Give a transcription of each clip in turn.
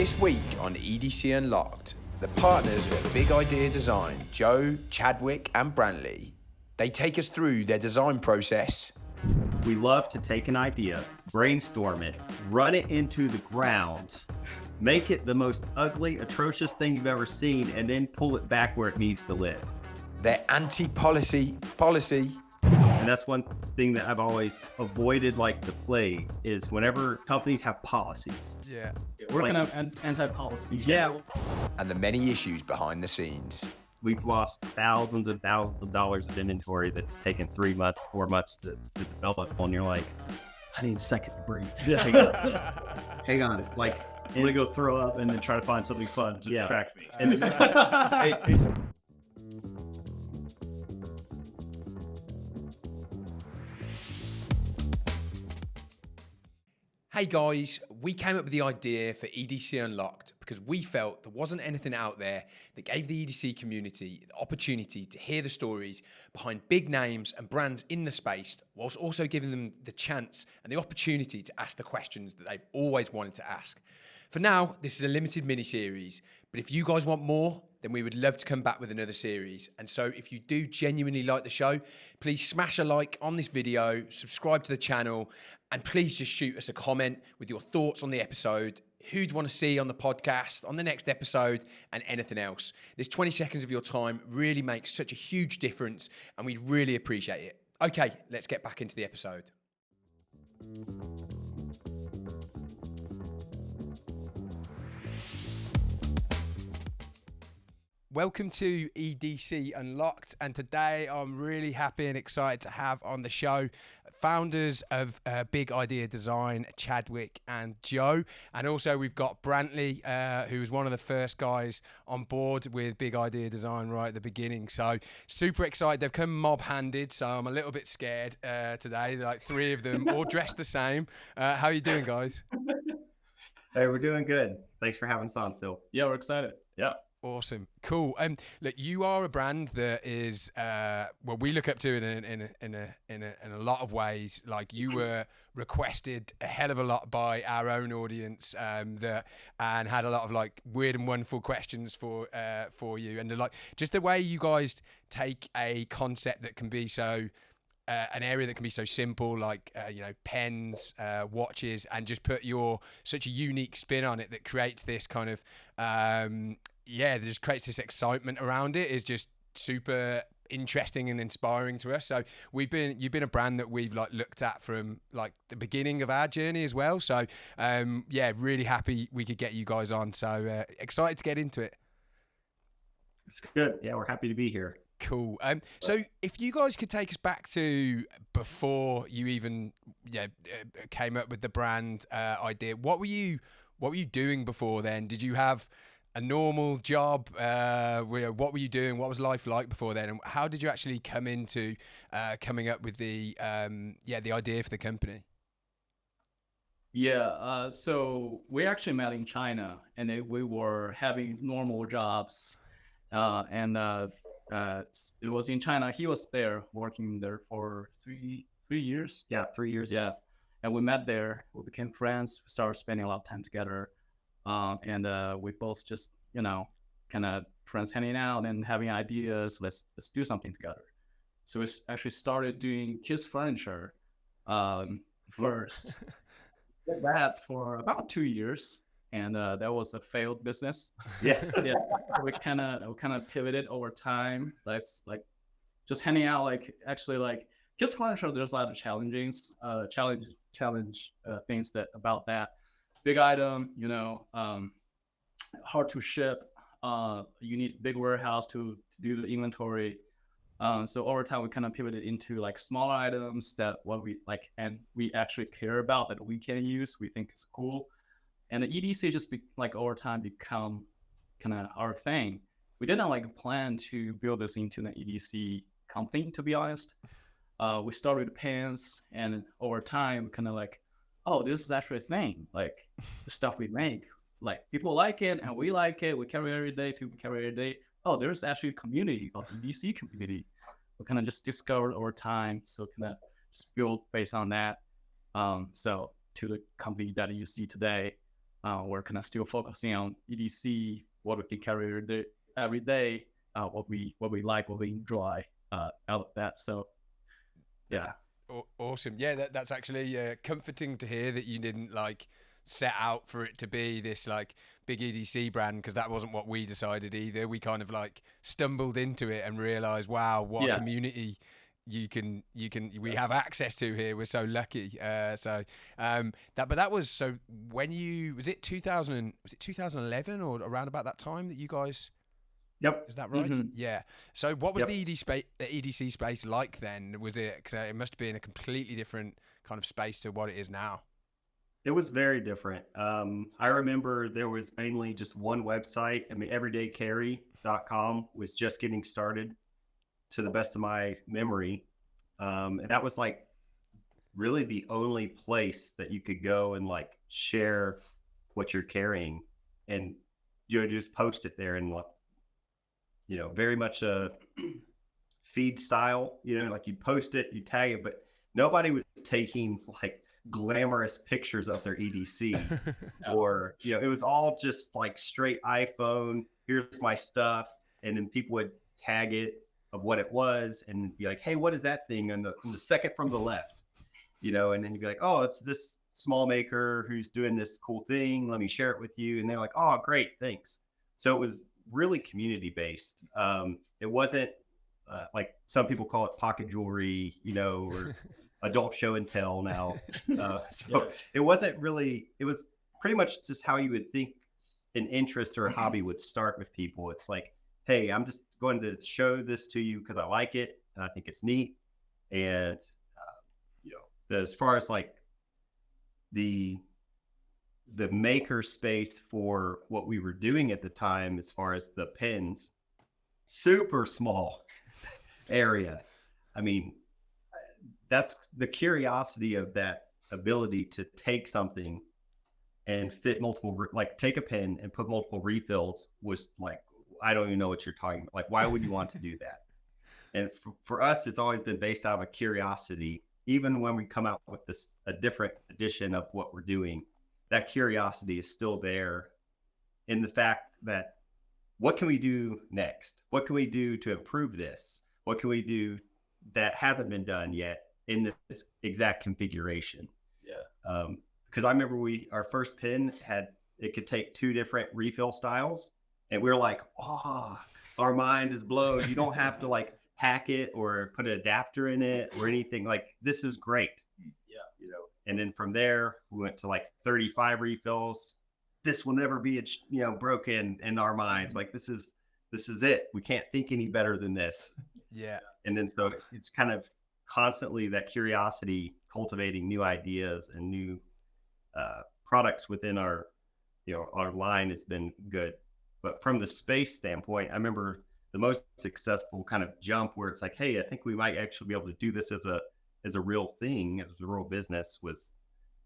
This week on EDC Unlocked, the partners at Big Idea Design, Joe, Chadwick and Brantley, they take us through their design process. We love to take an idea, brainstorm it, run it into the ground, make it the most ugly, atrocious thing you've ever seen, and then pull it back where it needs to live. They're anti-policy. And that's one thing that I've always avoided like the plague is whenever companies have policies. Yeah. We're kind of anti-policy. Yeah. And the many issues behind the scenes. We've lost thousands and thousands of dollars of inventory that's taken 3 months, 4 months to develop. And you're like, I need a second to breathe. Hang on. Like, I'm gonna go throw up and then try to find something fun to distract me. And Hey guys, we came up with the idea for EDC Unlocked because we felt there wasn't anything out there that gave the EDC community the opportunity to hear the stories behind big names and brands in the space, whilst also giving them the chance and the opportunity to ask the questions that they've always wanted to ask. For now, this is a limited mini-series, but if you guys want more, then we would love to come back with another series. And so if you do genuinely like the show, please smash a like on this video, subscribe to the channel, and please just shoot us a comment with your thoughts on the episode, who you'd want to see on the podcast, on the next episode, and anything else. This 20 seconds of your time really makes such a huge difference, and we really appreciate it. Okay, let's get back into the episode. Welcome to EDC Unlocked, and today I'm really happy and excited to have on the show founders of Big Idea Design, Chadwick and Joe, and also we've got Brantley, who was one of the first guys on board with Big Idea Design right at the beginning. So super excited. They've come mob-handed, so I'm a little bit scared today. Like 3 of them, all dressed the same. How are you doing, guys? hey, we're doing good. Thanks for having us on, Phil. Yeah, we're excited. Yeah. Awesome, cool. Look, you are a brand that is well, we look up to in a lot of ways. Like, you were requested a hell of a lot by our own audience, and had a lot of like weird and wonderful questions for you, and like just the way you guys take a concept that can be so. An area that can be so simple, like pens, watches, and just put such a unique spin on it that creates this kind of that just creates this excitement around it, is just super interesting and inspiring to us. So you've been a brand that we've like looked at from like the beginning of our journey as well. So really happy we could get you guys on. So excited to get into it. It's good. Yeah, we're happy to be here. Cool. So if you guys could take us back to before you even came up with the brand idea, what were you doing before then? Did you have a normal job? What were you doing? What was life like before then? And how did you actually come into coming up with the idea for the company? Yeah. So we actually met in China, and we were having normal jobs, it was in China. He was there working there for three years. Yeah, 3 years. Yeah. And we met there. We became friends. We started spending a lot of time together. We both just, kind of friends hanging out and having ideas. Let's do something together. So we actually started doing kids furniture first. Did that for about 2 years. And that was a failed business. Yeah. Yeah. We kind of pivoted over time. Like just handing out kids furniture. There's a lot of challenge things about that. Big item, hard to ship. You need a big warehouse to do the inventory. So over time, we kind of pivoted into like smaller items that what we like and we actually care about, that we can use. We think is cool. And the EDC just over time become kind of our thing. We didn't plan to build this into an EDC company, to be honest. We started with pens, and over time, kind of oh, this is actually a thing. Like the stuff we make, like people like it, and we like it. We carry it every day. People carry it every day. Oh, there's actually a community called the EDC community. We kind of just discovered over time. So kind of just build based on that. So to the company that you see today. we're kind of still focusing on EDC, what we can carry every day, what we like, what we enjoy out of that. So yeah. Awesome. Yeah, that's actually comforting to hear that you didn't like set out for it to be this like big EDC brand, because that wasn't what we decided either. We kind of like stumbled into it and realized, wow, what a community we have access to here. We're so lucky. That was, so when you, was it 2011 or around about that time that you guys? Yep. Is that right? Yeah. So what was the EDC space like then? Was it, cause it must have been a completely different kind of space to what it is now? It was very different. I remember there was mainly just one website. I mean, everydaycarry.com was just getting started, to the best of my memory. And that was like really the only place that you could go and like share what you're carrying, and you just post it there, and very much a feed style, like you post it, you tag it, but nobody was taking like glamorous pictures of their EDC or, it was all just like straight iPhone, here's my stuff. And then people would tag it of what it was and be like, hey, what is that thing on the second from the left, and then you'd be like, oh, it's this small maker who's doing this cool thing. Let me share it with you. And they're like, oh, great, thanks. So it was really community based. It wasn't like some people call it pocket jewelry, or adult show and tell now. It wasn't really, it was pretty much just how you would think an interest or a hobby would start with people. It's like, hey, I'm just going to show this to you because I like it and I think it's neat. And, as far as like the maker space for what we were doing at the time, as far as the pens, super small area. I mean, that's the curiosity of that ability to take something and fit multiple, like take a pen and put multiple refills was like, I don't even know what you're talking about. Like, why would you want to do that? And for us, it's always been based out of a curiosity. Even when we come out with a different edition of what we're doing, that curiosity is still there, in the fact that what can we do next? What can we do to improve this? What can we do that hasn't been done yet in this exact configuration? Yeah. Because I remember our first pen it could take 2 different refill styles, and we were like, oh, our mind is blown. You don't have to like hack it or put an adapter in it or anything. Like, this is great. Yeah. And then from there we went to like 35 refills. This will never be broken in our minds. Like, this is it. We can't think any better than this. Yeah. And then so it's kind of constantly that curiosity, cultivating new ideas and new products within our line has been good. But from the space standpoint, I remember the most successful kind of jump where it's like, hey, I think we might actually be able to do this as a real thing, as a real business, was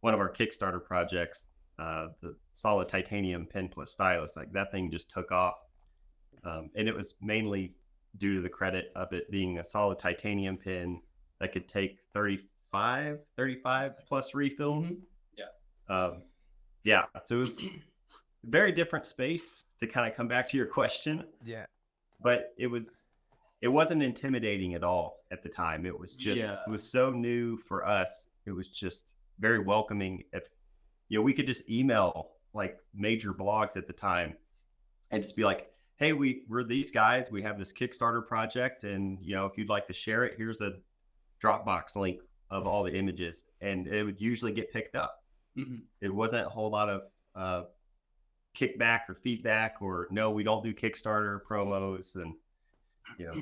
one of our Kickstarter projects, the solid titanium pen plus stylus. Like, that thing just took off. And it was mainly due to the credit of it being a solid titanium pen that could take 35 plus refills. Yeah. So it was a very different space, to kind of come back to your question. Yeah. But it wasn't intimidating at all at the time. It was just, it was so new for us. It was just very welcoming. If, we could just email like major blogs at the time and just be like, hey, we're these guys, we have this Kickstarter project, and if you'd like to share it, here's a Dropbox link of all the images, and it would usually get picked up. Mm-hmm. It wasn't a whole lot of kickback or feedback, or no, we don't do Kickstarter promos. And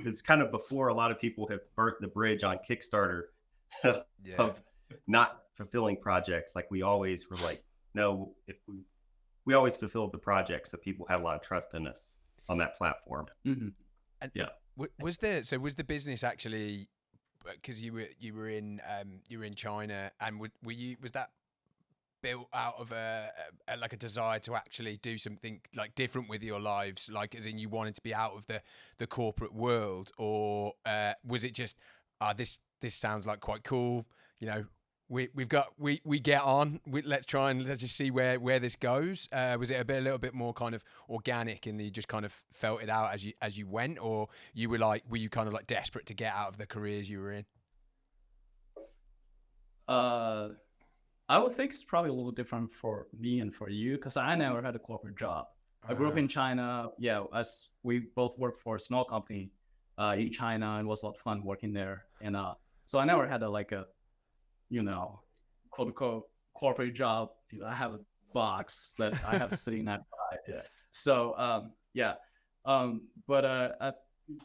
it's kind of before a lot of people have burnt the bridge on Kickstarter of not fulfilling projects. Like, we always were like, no, if we always fulfilled the project, so people had a lot of trust in us on that platform. Mm-hmm. And was the business actually, because you were in China, and was that built out of a desire to actually do something like different with your lives, like as in you wanted to be out of the corporate world, or was it just this sounds like quite cool, we get on. Let's just see where this goes. Was it a little bit more kind of organic, and you just kind of felt it out as you went, or were you kind of like desperate to get out of the careers you were in? I would think it's probably a little different for me and for you, because I never had a corporate job. I grew up in China. Yeah, as we both worked for a small company in China, and it was a lot of fun working there. And so I never had a quote unquote corporate job. I have a box that I have sitting outside. Yeah. So but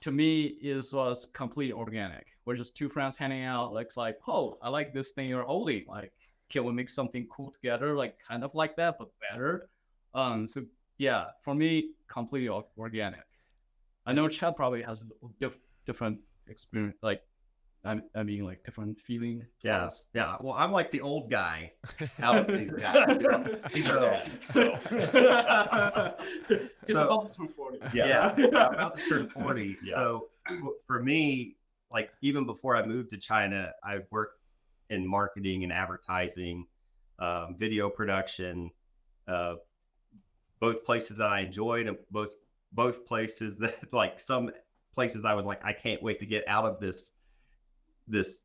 to me, it was completely organic. We're just two friends hanging out. It's like, oh, I like this thing you're holding. Like, can we make something cool together? Like, kind of like that, but better. So yeah, for me, completely organic. I know Chad probably has a different experience. Like, I mean, like different feeling. Yeah. Well, I'm like the old guy out of these guys. He's so about to turn 40. Yeah, I'm about to turn 40. Yeah. So for me, like even before I moved to China, I worked in marketing and advertising, video production, both places that I enjoyed, and both places that, like, some places I was like, I can't wait to get out of this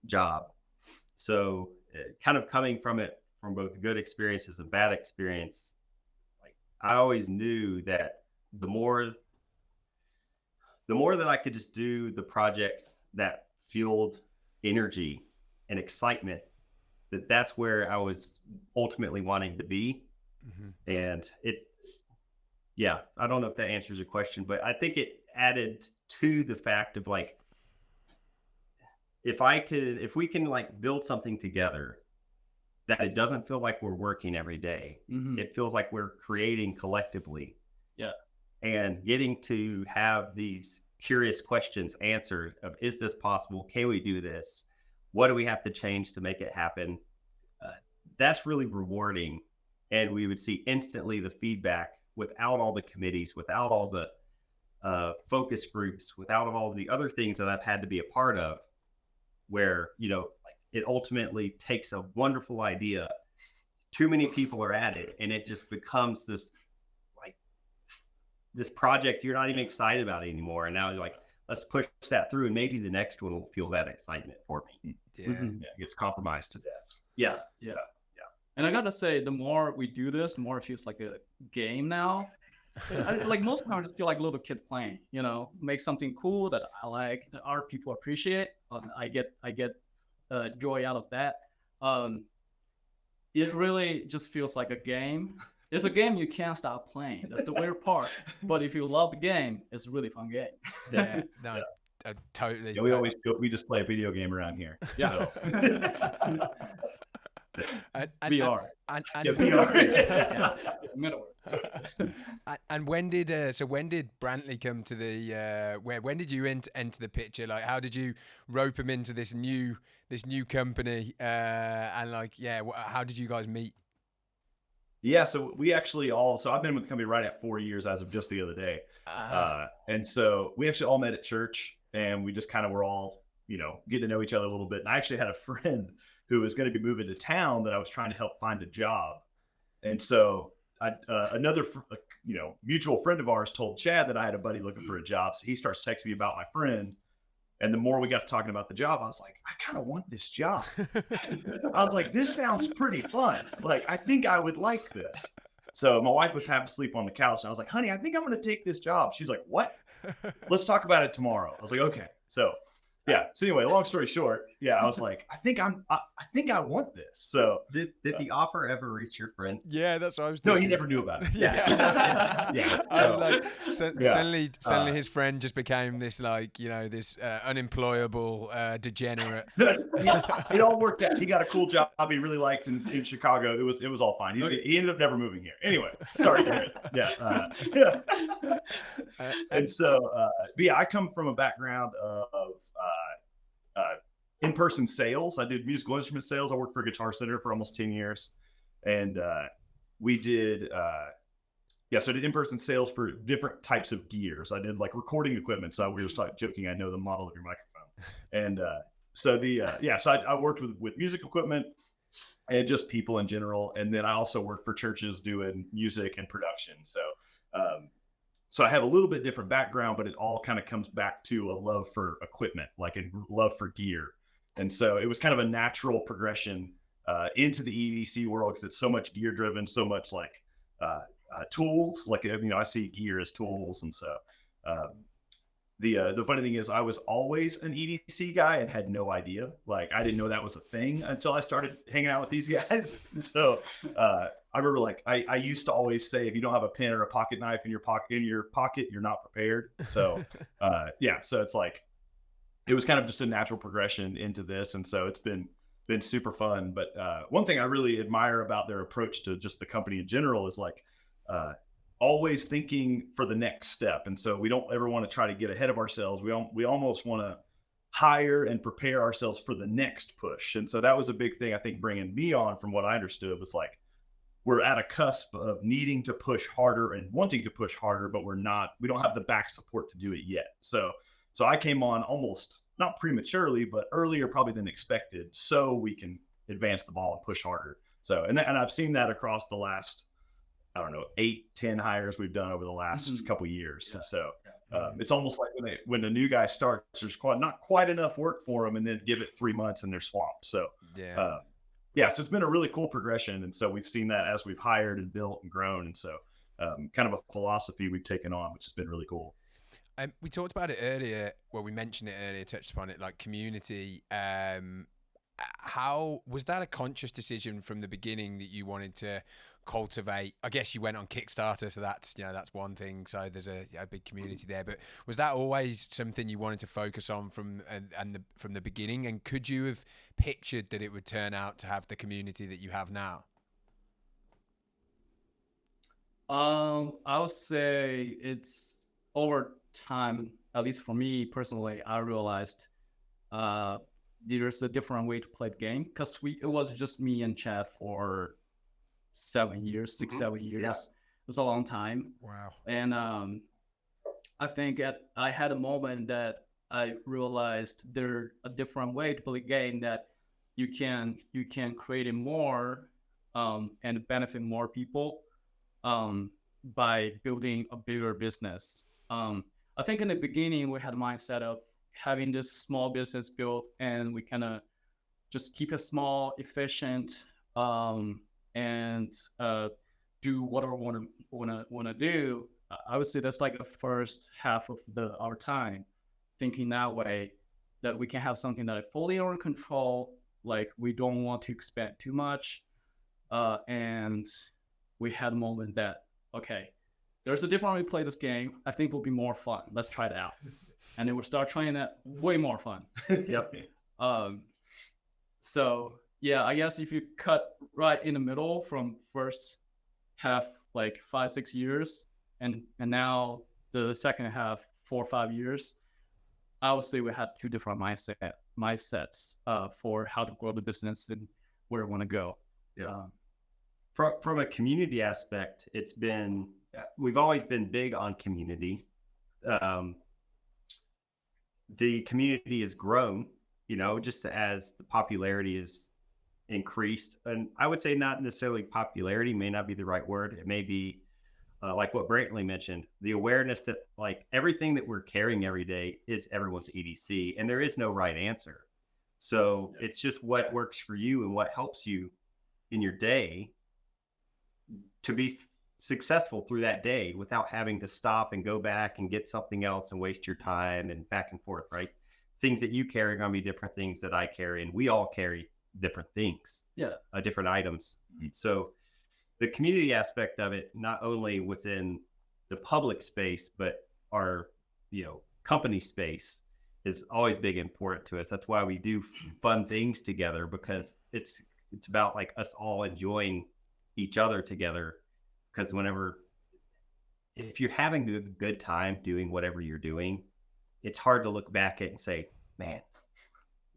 job. So kind of coming from both good experiences and bad experience, like I always knew that the more that I could just do the projects that fueled energy and excitement, that's where I was ultimately wanting to be. Mm-hmm. And I don't know if that answers your question, but I think it added to the fact of like, if we can like build something together that it doesn't feel like we're working every day, Mm-hmm. it feels like we're creating collectively. Yeah. And getting to have these curious questions answered of, is this possible? Can we do this? What do we have to change to make it happen? That's really rewarding. And we would see instantly the feedback without all the committees, without all the focus groups, without all the other things that I've had to be a part of, where, like it ultimately takes a wonderful idea. Too many people are at it, and it just becomes this project you're not even excited about anymore. And now you're like, let's push that through, and maybe the next one will feel that excitement for me. Yeah. Mm-hmm. Yeah, it gets compromised to death. Yeah. And I gotta say, the more we do this, the more it feels like a game now. Like most of the time, I just feel like a little kid playing. Make something cool that I like, that our people appreciate. I get joy out of that. It really just feels like a game. It's a game you can't stop playing. That's the weird part. But if you love the game, it's a really fun game. Yeah. No. Totally. Yeah, we just play a video game around here. Yeah. VR. And VR. Metaverse. And when did Brantley come to the when did you enter the picture? Like, how did you rope him into this new company? And like, how did you guys meet? Yeah, so we actually so I've been with the company right at 4 years as of just the other day. And so we actually all met at church, and we just kind of were all, getting to know each other a little bit. And I actually had a friend who was going to be moving to town that I was trying to help find a job. And so another, mutual friend of ours told Chad that I had a buddy looking for a job. So he starts texting me about my friend. And the more we got to talking about the job, I was like, I kind of want this job. I was like, this sounds pretty fun. Like, I think I would like this. So my wife was half asleep on the couch. And I was like, honey, I think I'm going to take this job. She's like, what? Let's talk about it tomorrow. I was like, okay. So yeah. So anyway, long story short, I was like, I think I want this. So Did the offer ever reach your friend? Yeah, that's what I was no, thinking. he never knew about it. Yeah. I was like, Yeah. suddenly his friend just became this this unemployable degenerate. It all worked out. He got a cool job he really liked in Chicago. It was all fine. He ended up never moving here. Anyway, sorry to hear it. Yeah. And so, I come from a background of in-person sales. I did musical instrument sales. I worked for Guitar Center for almost 10 years. And we did, so I did in-person sales for different types of gears. I did like recording equipment. So we were just joking, I know the model of your microphone. And so I worked with music equipment. and just people in general. And then I also work for churches doing music and production. So, so I have a little bit different background, but it all kind of comes back to a love for equipment, like a love for gear. And so it was kind of a natural progression into the EDC world, because it's so much gear driven, so much like tools. Like, you know, I see gear as tools. And so the funny thing is, I was always an EDC guy and had no idea. Like, I didn't know that was a thing until I started hanging out with these guys. So I remember, like, I used to always say, if you don't have a pen or a pocket knife in your pocket, you're not prepared. So yeah, so it's like, it was kind of just a natural progression into this. And so it's been super fun. But one thing I really admire about their approach to just the company in general is like always thinking for the next step. And so we don't ever want to try to get ahead of ourselves. We almost want to hire and prepare ourselves for the next push. And so that was a big thing, I think, bringing me on, from what I understood, was like, we're at a cusp of needing to push harder and wanting to push harder, but we don't have the back support to do it yet. So I came on almost not prematurely, but earlier probably than expected, so we can advance the ball and push harder. So, and I've seen that across the last, I don't know, 8-10 hires we've done over the last couple of years. Yeah. So it's almost like when the new guy starts, there's not quite enough work for them, and then give it 3 months and they're swamped. So yeah, so it's been a really cool progression. And so we've seen that as we've hired and built and grown. And so kind of a philosophy we've taken on, which has been really cool. We talked about it earlier. Well, we mentioned it earlier, touched upon it, like community. How was that a conscious decision from the beginning that you wanted to cultivate? I guess you went on Kickstarter, so that's one thing. So there's a big community there. But was that always something you wanted to focus on from the beginning? And could you have pictured that it would turn out to have the community that you have now? I would say it's over time, at least for me personally, I realized there's a different way to play the game, because it was just me and Chad for 7 years, 6-7 years. Yeah. It was a long time. Wow. And I think I had a moment that I realized there's a different way to play the game, that you can create it more and benefit more people by building a bigger business. I think in the beginning we had a mindset of having this small business built, and we kind of just keep it small, efficient, and do what I want to do. I would say that's like the first half of our time, thinking that way, that we can have something that is fully under control. Like, we don't want to expand too much, and we had a moment that, okay, there's a different way to play this game. I think it will be more fun. Let's try it out. And then we'll start trying that, way more fun. Yep. So yeah, I guess if you cut right in the middle from first half, like 5-6 years, and now the second half, 4 or 5 years, I would say we had two different mindsets for how to grow the business and where we want to go. Yeah. From a community aspect, we've always been big on community. The community has grown, just as the popularity is increased. And I would say not necessarily popularity, may not be the right word. It may be like what Brantley mentioned, the awareness that like everything that we're carrying every day is everyone's EDC, and there is no right answer. So it's just what works for you and what helps you in your day to be successful through that day without having to stop and go back and get something else and waste your time and back and forth, right? Things that you carry are going to be different things that I carry, and we all carry different things, different items. Mm-hmm. So the community aspect of it, not only within the public space, but our, company space, is always big and important to us. That's why we do fun things together, because it's about like us all enjoying each other together. Because if you're having a good time doing whatever you're doing, it's hard to look back at and say, man,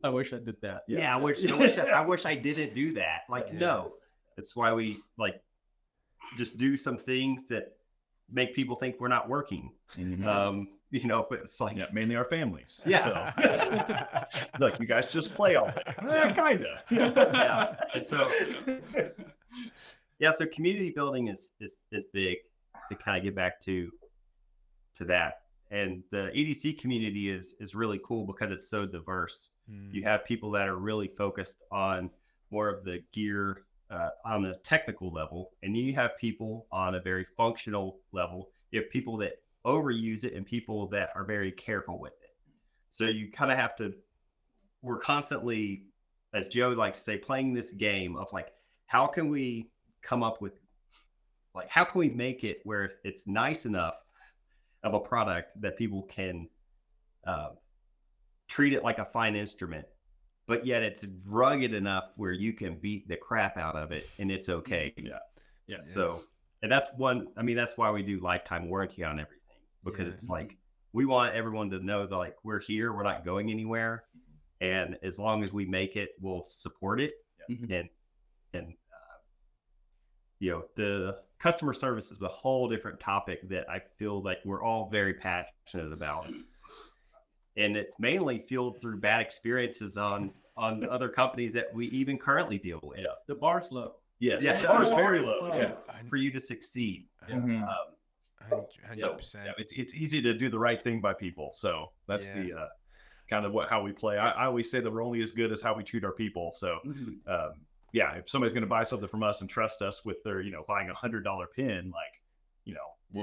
I wish I did that. Yeah, I wish I didn't do that. Like, no, that's why we like just do some things that make people think we're not working. Mm-hmm. but it's like, Yeah, mainly our families. Yeah. So, look, you guys just play all day. Kinda. yeah. And so, so community building is big, to kind of get back to that. And the EDC community is really cool because it's so diverse. You have people that are really focused on more of the gear on the technical level, and you have people on a very functional level. You have people that overuse it and people that are very careful with it. So you kind of have to, we're constantly, as Joe likes to say, playing this game of like, how can we come up with, like, how can we make it where it's nice enough of a product that people can treat it like a fine instrument, but yet it's rugged enough where you can beat the crap out of it and it's okay. Yeah. So, and that's why we do lifetime warranty on everything, because it's like, we want everyone to know that, like, we're here, we're not going anywhere. And as long as we make it, we'll support it. And the customer service is a whole different topic that I feel like we're all very passionate about. And it's mainly fueled through bad experiences on other companies that we even currently deal with. Yeah. The bar's low. Yes. Yeah. The bar is very low. Yeah. For you to succeed. 100%. It's easy to do the right thing by people. So that's the kind of how we play. I always say that we're only as good as how we treat our people. So if somebody's going to buy something from us and trust us with their, buying $100 pin, like,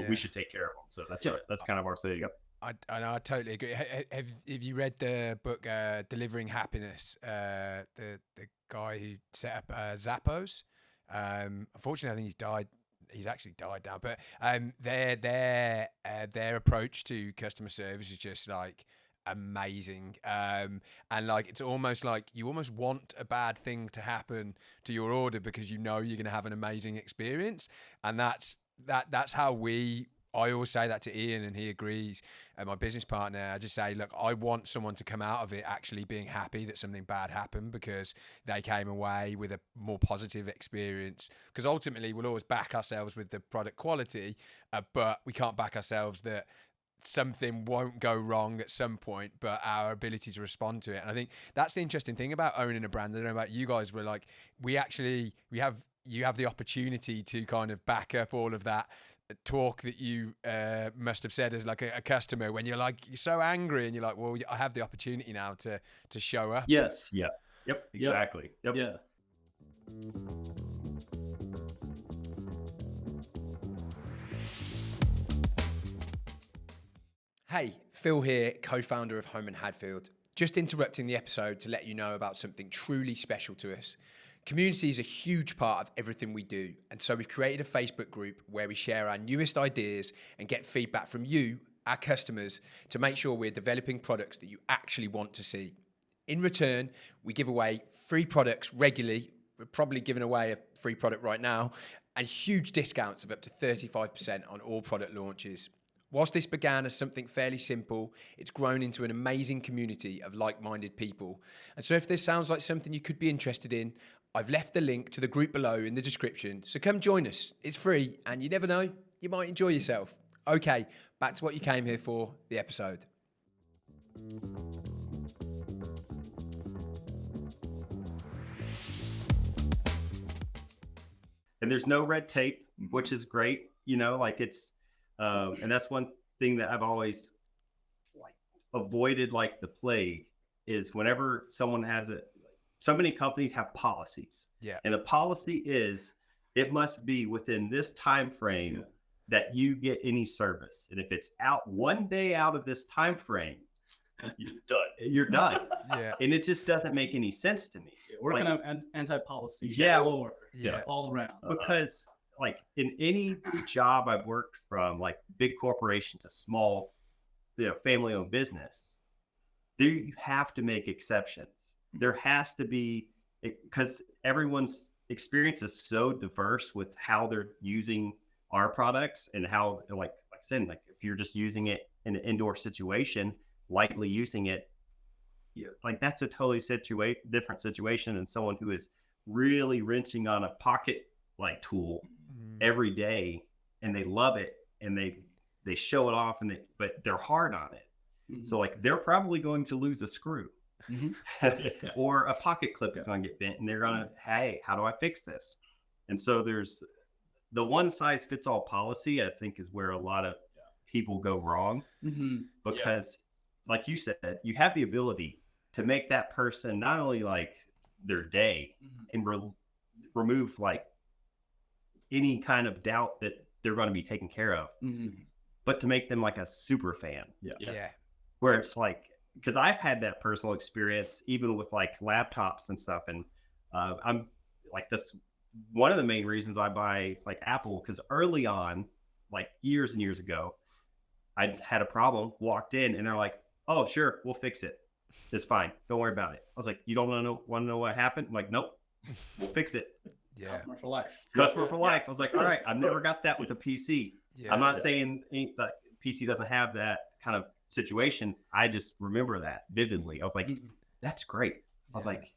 we should take care of them. So that's kind of our thing. I totally agree. Have you read the book Delivering Happiness? The guy who set up Zappos. Unfortunately, I think he's died. He's actually died now. But their approach to customer service is just like amazing. And like, it's almost like you almost want a bad thing to happen to your order because you're going to have an amazing experience. And that's how I always say that to Ian, and he agrees. My business partner, I just say, look, I want someone to come out of it actually being happy that something bad happened because they came away with a more positive experience. Because ultimately, we'll always back ourselves with the product quality, but we can't back ourselves that something won't go wrong at some point, but our ability to respond to it. And I think that's the interesting thing about owning a brand. I don't know about you guys, we're like, you have the opportunity to kind of back up all of that talk that you must have said as like a customer when you're so angry and you're like, well, I have the opportunity now to show up. Yes. Yeah. Yep. Exactly. Yep. Yeah. Hey, Phil here, co-founder of Home & Hadfield. Just interrupting the episode to let you know about something truly special to us. Community is a huge part of everything we do, and so we've created a Facebook group where we share our newest ideas and get feedback from you, our customers, to make sure we're developing products that you actually want to see. In return, we give away free products regularly. We're probably giving away a free product right now, and huge discounts of up to 35% on all product launches. Whilst this began as something fairly simple, it's grown into an amazing community of like-minded people. And so if this sounds like something you could be interested in, I've left the link to the group below in the description. So come join us. It's free, and you never know, you might enjoy yourself. Okay, back to what you came here for, the episode. And there's no red tape, which is great. It's, and that's one thing that I've always avoided like the plague is whenever someone has so many companies have policies. Yeah. And the policy is it must be within this time frame that you get any service. And if it's out one day out of this time frame, you're done. Yeah. And it just doesn't make any sense to me. We're kind of anti-policy. Yes. All around. Because like in any job I've worked from, like big corporation to small, family-owned business, there you have to make exceptions. There has to be, because everyone's experience is so diverse with how they're using our products and how, like I said, like if you're just using it in an indoor situation, lightly using it, like that's a totally different situation than someone who is really wrenching on a pocket like tool every day and they love it and they they show it off but they're hard on it. So like they're probably going to lose a screw or a pocket clip is going to get bent, and they're going to, hey, how do I fix this? And so there's the one size fits all policy, I think, is where a lot of people go wrong, because like you said, you have the ability to make that person not only like their day and remove like any kind of doubt that they're going to be taken care of, but to make them like a super fan. Yeah. Where it's like, because I've had that personal experience even with like laptops and stuff, and I'm like, that's one of the main reasons I buy like Apple, because early on, like years and years ago, I had a problem, walked in, and they're like, oh, sure, we'll fix it. It's fine. Don't worry about it. I was like, you don't want to know what happened? I'm like, nope, we'll fix it. Yeah. Customer for life. Customer for life. I was like, all right, I've never got that with a PC. Yeah. I'm not saying that PC doesn't have that kind of situation. I just remember that vividly. I was like, that's great. I was like,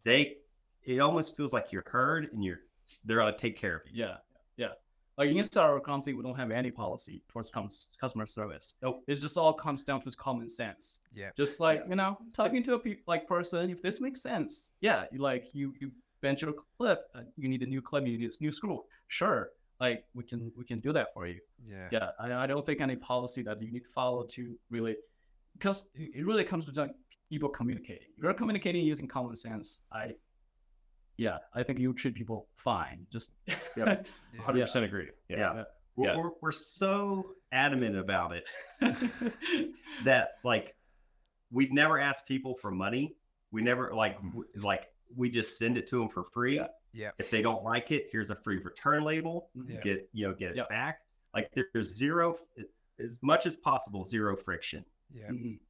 it almost feels like you're heard and they're going to take care of you. Yeah. Like inside our company, we don't have any policy towards customer service. Nope. It just all comes down to common sense. Yeah. Just like, talking to a person, if this makes sense, yeah, you bent your clip, you need a new clip, you need a new screw. Sure. Like we can do that for you. Yeah. I don't think any policy that you need to follow to really, because it really comes to people communicating. You're communicating using common sense. I think you treat people fine. Just 100% agree. Yeah. We're so adamant about it that like we'd never ask people for money. We never like we just send it to them for free. Yeah. If they don't like it, here's a free return label. Get it back. Like there's zero, as much as possible, zero friction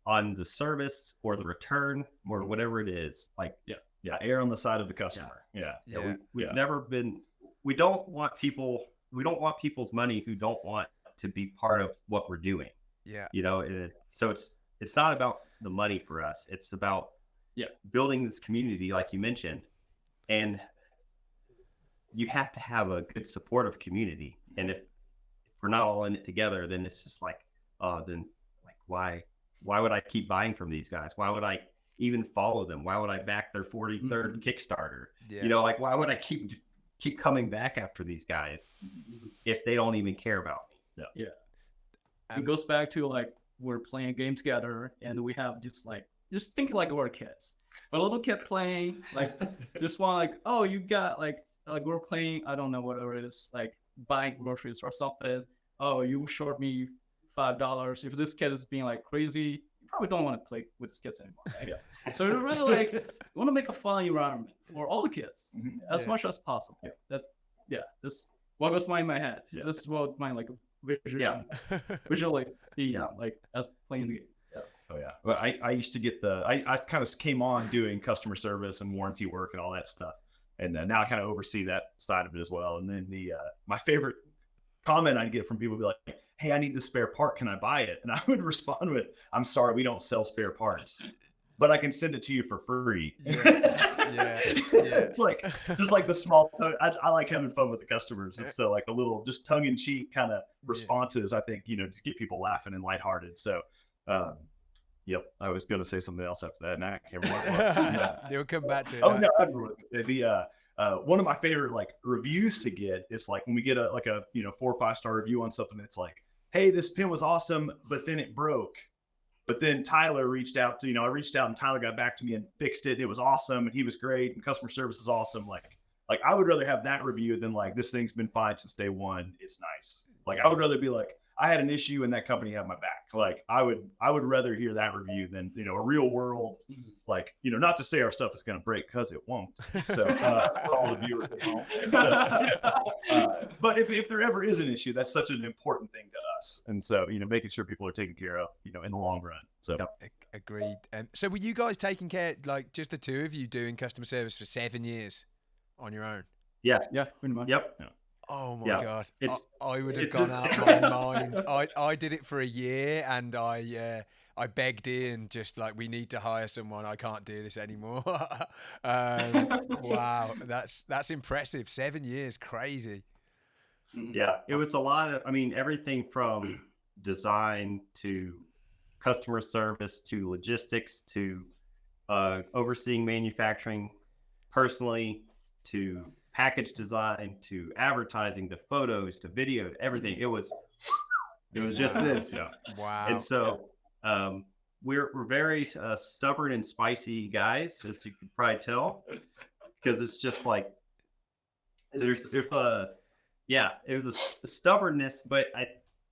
on the service or the return or whatever it is. Like err on the side of the customer. We've never been. We don't want people's money who don't want to be part of what we're doing. Yeah. So it's not about the money for us. It's about building this community, like you mentioned, and you have to have a good supportive community. And if we're not all in it together, then it's just like, why would I keep buying from these guys? Why would I even follow them? Why would I back their 43rd Kickstarter? Like why would I keep coming back after these guys if they don't even care about me? It goes back to like we're playing a game together and we have just think like we're kids. But a little kid playing like just want like, oh, you got like we're playing, I don't know, whatever it is, like buying groceries or something. Oh, you short me $5. If this kid is being like crazy, you probably don't want to play with these kids anymore, right? So we're really like, we want to make a fun environment for all the kids as much as possible. This what goes in my head. This is what my like visually like as playing the game. So. But I used to get I kind of came on doing customer service and warranty work and all that stuff. And now I kind of oversee that side of it as well. And then my favorite comment I'd get from people would be like, hey, I need this spare part. Can I buy it? And I would respond with, I'm sorry, we don't sell spare parts, but I can send it to you for free. It's like, just like the small, I like having fun with the customers. It's so like a little just tongue in cheek kind of responses, I think, just get people laughing and lighthearted. So, I was going to say something else after that, and I can't remember what it was. You'll come back to it. Oh, no, I remember. One of my favorite like reviews to get is like when we get a 4 or 5 star review on something that's like, hey, this pen was awesome, but then it broke. But then Tyler reached out to, I reached out and Tyler got back to me and fixed it. It was awesome. And he was great. And customer service is awesome. Like I would rather have that review than like, this thing's been fine since day one. It's nice. Like I would rather be like, I had an issue and that company had my back. Like I would rather hear that review than, a real world, like, not to say our stuff is going to break, because it won't. So all the viewers at home. So, but if there ever is an issue, that's such an important thing to us. And so, making sure people are taken care of, in the long run. So agreed. So were you guys taking care, like just the two of you doing customer service for 7 years on your own? Yeah. Pretty much. Yep. Yeah. Oh my God. I would have it's gone out of my mind. I did it for a year and I begged in just like, we need to hire someone. I can't do this anymore. Wow. That's impressive. 7 years. Crazy. Yeah. It was a lot of, everything from design to customer service to logistics to overseeing manufacturing personally to package design to advertising to photos to video, everything. It was just this. Yeah. Wow. And so we're very stubborn and spicy guys, as you can probably tell, because it's just like there's a it was a stubbornness, but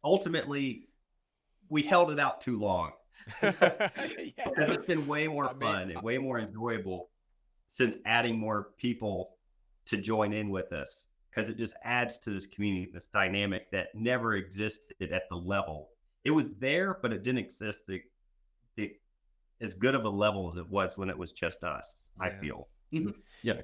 ultimately we held it out too long. Because it's been way more fun and way more enjoyable since adding more people to join in with us, because it just adds to this community, this dynamic that never existed at the level. It was there, but it didn't exist as good of a level as it was when it was just us, I feel. Mm-hmm. Yeah.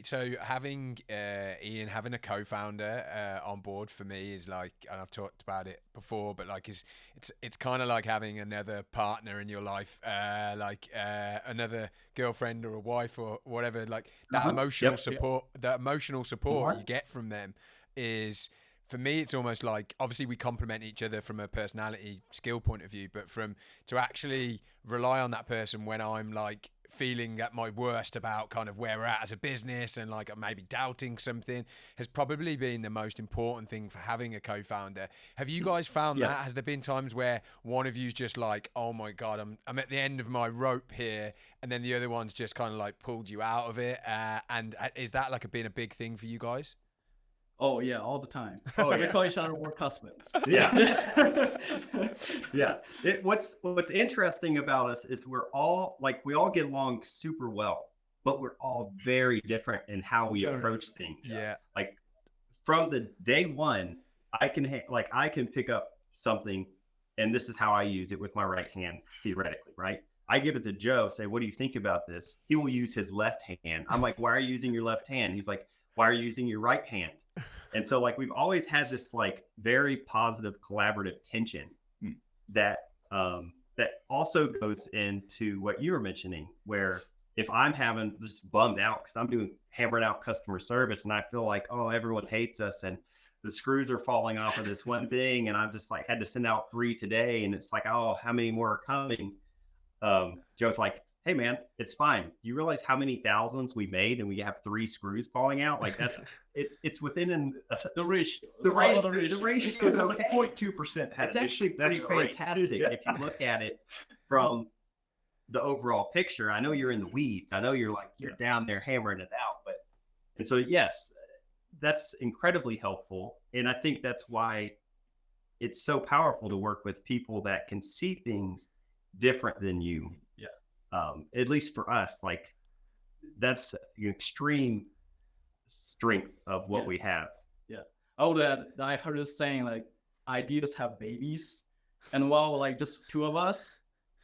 So having Ian, having a co-founder on board for me is like, and I've talked about it before, but like it's kind of like having another partner in your life, like another girlfriend or a wife or whatever. Like that emotional support, that emotional support you get from them is, for me, it's almost like, obviously we complement each other from a personality skill point of view, but to actually rely on that person when I'm like feeling at my worst about kind of where we're at as a business and like maybe doubting something, has probably been the most important thing for having a co-founder. Have you guys found that? Has there been times where one of you's just like, oh my God, I'm at the end of my rope here, and then the other one's just kind of like pulled you out of it? And is that like been a big thing for you guys? Oh yeah, all the time. We call each other work husbands. Yeah. Yeah. What's interesting about us is we all get along super well, but we're all very different in how we approach things. Yeah. Like from the day one, I can pick up something, and this is how I use it with my right hand, theoretically, right? I give it to Joe, say, what do you think about this? He will use his left hand. I'm like, why are you using your left hand? He's like, why are you using your right hand? And so like we've always had this like very positive collaborative tension that also goes into what you were mentioning, where if I'm having just bummed out because I'm hammering out customer service and I feel like, oh, everyone hates us and the screws are falling off of this one thing, and I've just like had to send out 3 today, and it's like, oh, how many more are coming? Joe's like, hey man, it's fine. You realize how many thousands we made and we have 3 screws falling out? Like that's it's within the ratio. The ratio is like okay. 0.2%. It's actually pretty fantastic if you look at it from the overall picture. I know you're in the weeds. I know you're down there hammering it out, and so yes, that's incredibly helpful. And I think that's why it's so powerful to work with people that can see things different than you. At least for us, like that's the extreme strength of what we have. I've heard this saying, like, ideas have babies, and while like just 2 of us,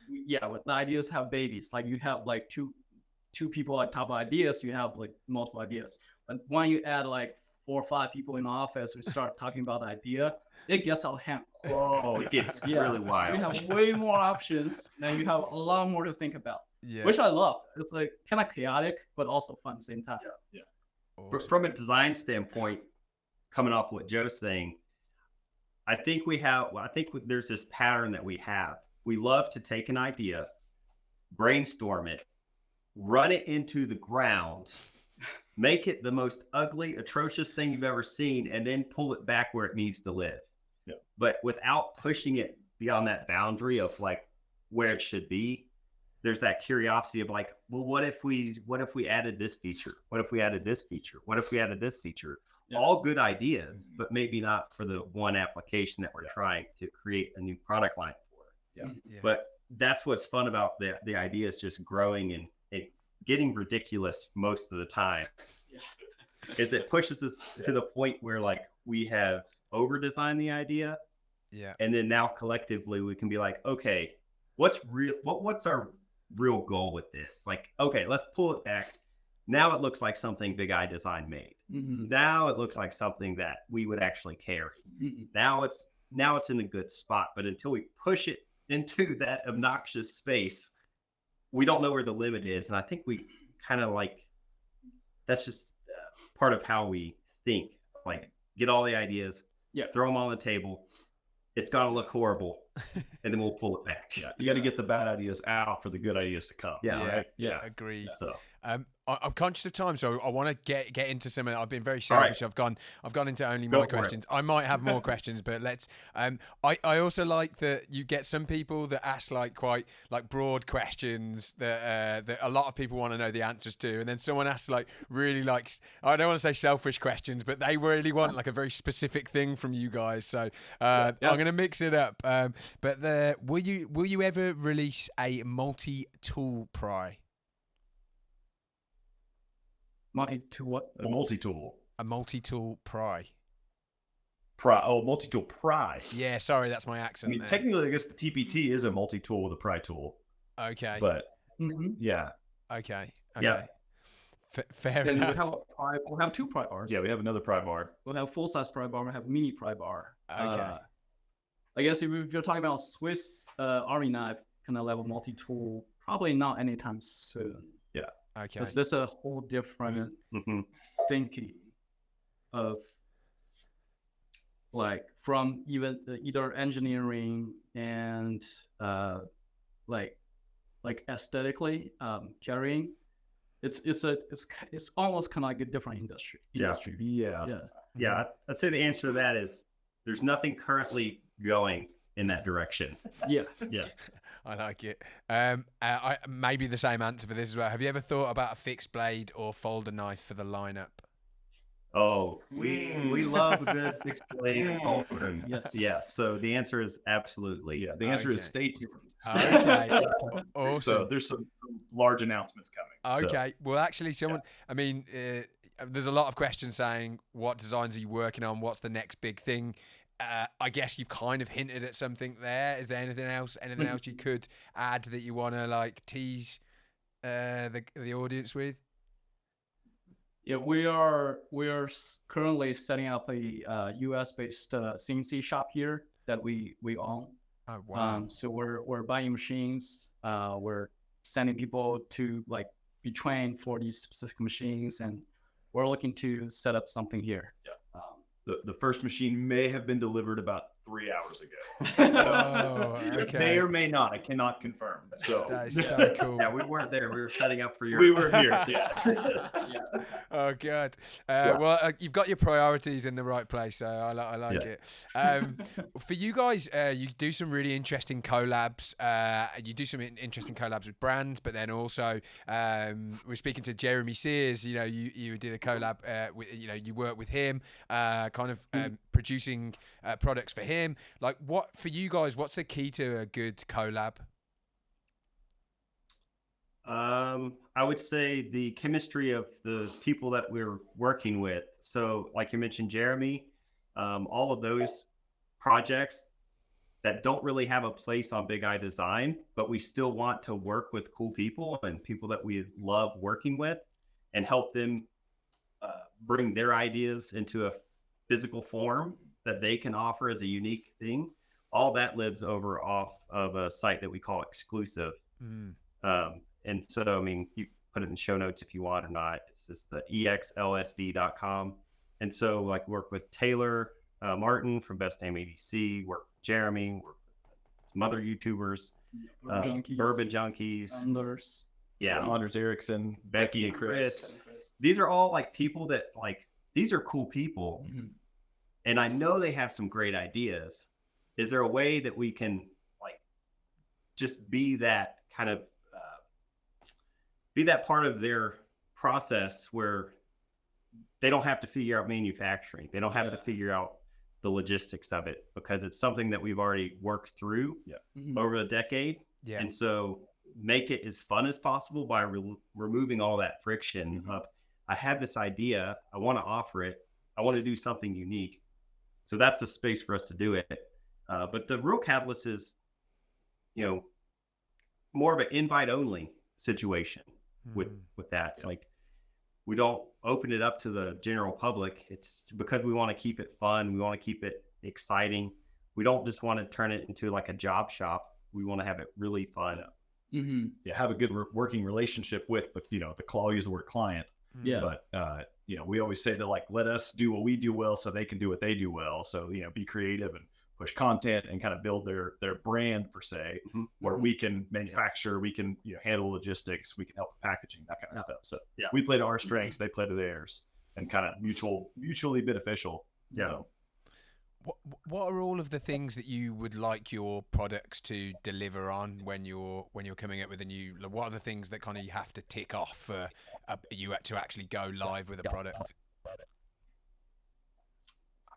the ideas have babies. Like you have like two people like top ideas, you have like multiple ideas, but when you add like 4 or 5 people in the office who start talking about the idea, it gets out of hand. Oh, it gets really wild. You have way more options, and you have a lot more to think about, which I love. It's like kind of chaotic, but also fun at the same time. Awesome. From a design standpoint, coming off what Joe's saying, I think there's this pattern that we have. We love to take an idea, brainstorm it, run it into the ground, make it the most ugly, atrocious thing you've ever seen, and then pull it back where it needs to live. But without pushing it beyond that boundary of like where it should be, there's that curiosity of like, well, what if we added this feature? What if we added this feature? What if we added this feature? All good ideas, but maybe not for the one application that we're trying to create a new product line for. But that's what's fun about the idea, is just growing and getting ridiculous most of the time. Is it pushes us to the point where like we have over designed the idea, and then now collectively we can be like, okay, what's our real goal with this? Like, okay, let's pull it back. Now it looks like something BigiDesign made. Now it looks like something that we would actually carry. Now it's in a good spot, but until we push it into that obnoxious space, we don't know where the limit is. And I think we kind of like, that's just part of how we think, like get all the ideas, Yeah. throw them on the table. It's going to look horrible, and then we'll pull it back. Yeah, you got to get the bad ideas out for the good ideas to come. Yeah. Right? Yeah. Agreed. So, I'm conscious of time, so I want to get into some of that. I've been very selfish. Right. I've gone into only Go my for it. questions. I might have more questions, but let's. I also like that you get some people that ask like quite like broad questions that a lot of people want to know the answers to, and then someone asks like really like, I don't want to say selfish questions, but they really want like a very specific thing from you guys. So I'm going to mix it up. But will you ever release a multi-tool pry? Multi-tool what? A multi-tool. A multi-tool pry. Multi-tool pry. Yeah, sorry, that's my I accent. mean, there. technically, I guess the TPT is a multi-tool with a pry tool. Okay. But yeah. Okay. Yeah. Fair Then enough. we'll have 2 pry bars. Yeah, we have another pry bar. We'll have full-size pry bar. We'll have mini pry bar. Okay. I guess if you're talking about Swiss Army knife kind of level multi-tool, probably not anytime soon. Okay. Because there's a whole different thinking of like from even either engineering and like aesthetically carrying. It's almost kind of like a different industry. Yeah. yeah, I'd say the answer to that is there's nothing currently going in that direction. Yeah. Yeah. I like it. I maybe the same answer for this as well. Have you ever thought about a fixed blade or folder knife for the lineup? Oh, we love a good fixed blade. Yes. Yes. So the answer is absolutely. Yeah. The answer Okay. is stay tuned. Okay. Awesome. So there's some large announcements coming. Okay. Well, actually, someone. I mean, there's a lot of questions saying, "What designs are you working on? What's the next big thing?" I guess you've kind of hinted at something there. Is there anything else? Anything else you could add that you want to like tease the audience with? Yeah, we are currently setting up a US based CNC shop here that we own. Oh wow. So we're buying machines. We're sending people to like be trained for these specific machines, and we're looking to set up something here. Yeah. The first machine may have been delivered about 3 hours ago. Oh, okay. May or may not. I cannot confirm. So That is so cool. Yeah, we weren't there. We were setting up for your. we were here. Yeah. Oh god. Well, you've got your priorities in the right place, so I like it. For you guys, you do some really interesting collabs. You do some interesting collabs with brands, but then also we're speaking to Jeremy Sears. You know, you did a collab with, you know, you work with him, kind of producing products for him. Like, what for you guys? What's the key to a good collab? I would say the chemistry of the people that we're working with. So like you mentioned, Jeremy, all of those projects that don't really have a place on BigiDesign, but we still want to work with cool people and people that we love working with and help them bring their ideas into a physical form that they can offer as a unique thing. All that lives over off of a site that we call Exclusive. And so, I mean, you put it in the show notes if you want or not. It's just the exlsd.com. And so, like, work with Taylor Martin from Best Name EDC, work with Jeremy, work with some other YouTubers, Bourbon Junkies. Founders. Yeah. Anders Erickson, Becky, and Chris. These are all, like, people that, like, these are cool people. And I know they have some great ideas. Is there a way that we can, like, just be that kind of, be that part of their process where they don't have to figure out manufacturing. They don't have to figure out the logistics of it because it's something that we've already worked through over a decade. Yeah. And so make it as fun as possible by removing all that friction of, I have this idea, I want to offer it, I want to do something unique. So that's the space for us to do it. But the real catalyst is, you know, more of an invite only situation. With that, it's like we don't open it up to the general public. It's because we want to keep it fun, we want to keep it exciting. We don't just want to turn it into like a job shop. We want to have it really fun. Yeah, have a good working relationship with the, you know, I'll use the word client. Yeah, but we always say that, like, let us do what we do well so they can do what they do well. So, be creative and push content and kind of build their brand per se, where we can manufacture, we can handle logistics, we can help with packaging, that kind of stuff. So we play to our strengths, they play to theirs, and kind of mutually beneficial. What are all of the things that you would like your products to deliver on when you're coming up with a new? What are the things that kind of you have to tick off for you to actually go live with a product?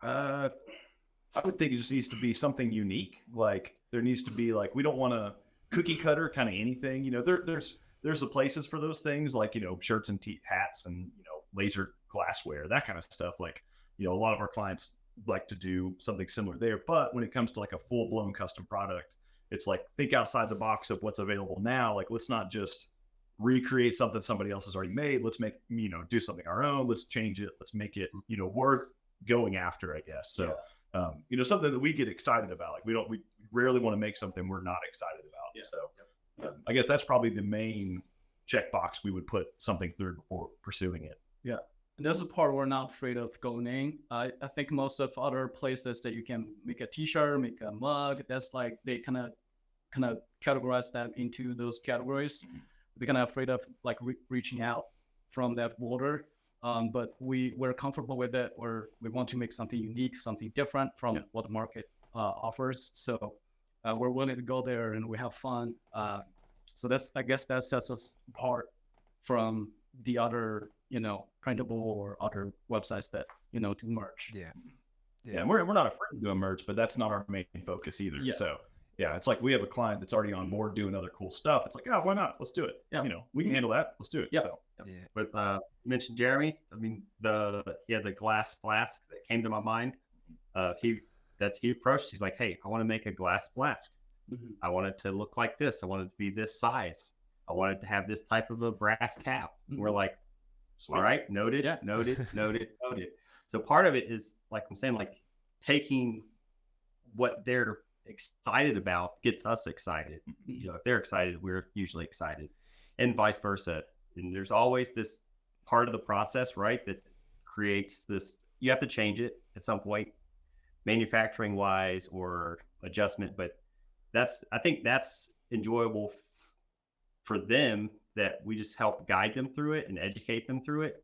I would think it just needs to be something unique. Like, there needs to be, like, we don't want to cookie cutter kind of anything. There's the places for those things, like, shirts and hats and laser glassware, that kind of stuff. Like, a lot of our clients like to do something similar there. But when it comes to like a full-blown custom product, it's like, think outside the box of what's available now. Like, let's not just recreate something somebody else has already made. Let's make, do something our own. Let's change it. Let's make it, worth going after, I guess. So, something that we get excited about. Like, we rarely want to make something we're not excited about. So I guess that's probably the main checkbox we would put something through before pursuing it. Yeah. And that's the part we're not afraid of going in. I think most of other places that you can make a t-shirt, make a mug, that's like, they kind of categorize that into those categories. They're kind of afraid of like reaching out from that border. But we're comfortable with it, or we want to make something unique, something different from what the market offers. So we're willing to go there and we have fun. So I guess that sets us apart from the other, printable or other websites that, do merch. Yeah. And we're not afraid of doing merch, but that's not our main focus either. Yeah. So it's like, we have a client that's already on board doing other cool stuff. It's like, why not? Let's do it. Yeah. We can handle that. Let's do it. Yeah. So. But you mentioned Jeremy. I mean, he has a glass flask that came to my mind. He approached. He's like, hey, I want to make a glass flask. I want it to look like this. I want it to be this size. I want it to have this type of a brass cap. We're like, all right, noted, noted. So part of it is, like I'm saying, like, taking what they're excited about gets us excited. If they're excited, we're usually excited, and vice versa. And there's always this part of the process, right, that creates this. You have to change it at some point, manufacturing wise or adjustment. But I think that's enjoyable for them, that we just help guide them through it and educate them through it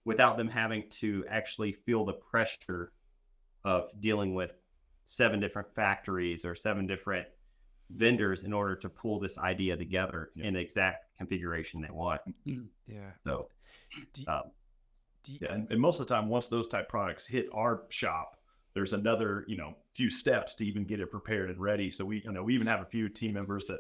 without them having to actually feel the pressure of dealing with 7 different factories or 7 different vendors in order to pull this idea together in the exact configuration they want. So, and most of the time, once those type products hit our shop, there's another, few steps to even get it prepared and ready. So we even have a few team members that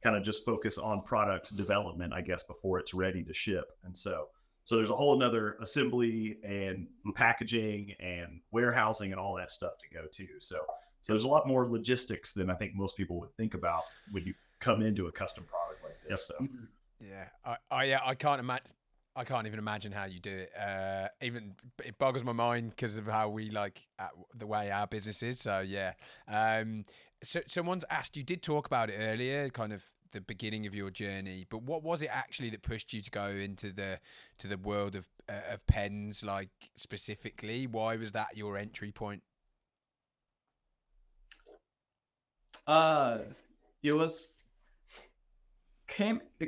kind of just focus on product development, I guess, before it's ready to ship. And so there's a whole another assembly and packaging and warehousing and all that stuff to go to. So there's a lot more logistics than I think most people would think about when you come into a custom product like this. So I can't even imagine how you do it. Even it boggles my mind because of how we the way our business is. So so someone's asked, you did talk about it earlier, kind of the beginning of your journey, but what was it actually that pushed you to go into the world of pens, like, specifically? Why was that your entry point? It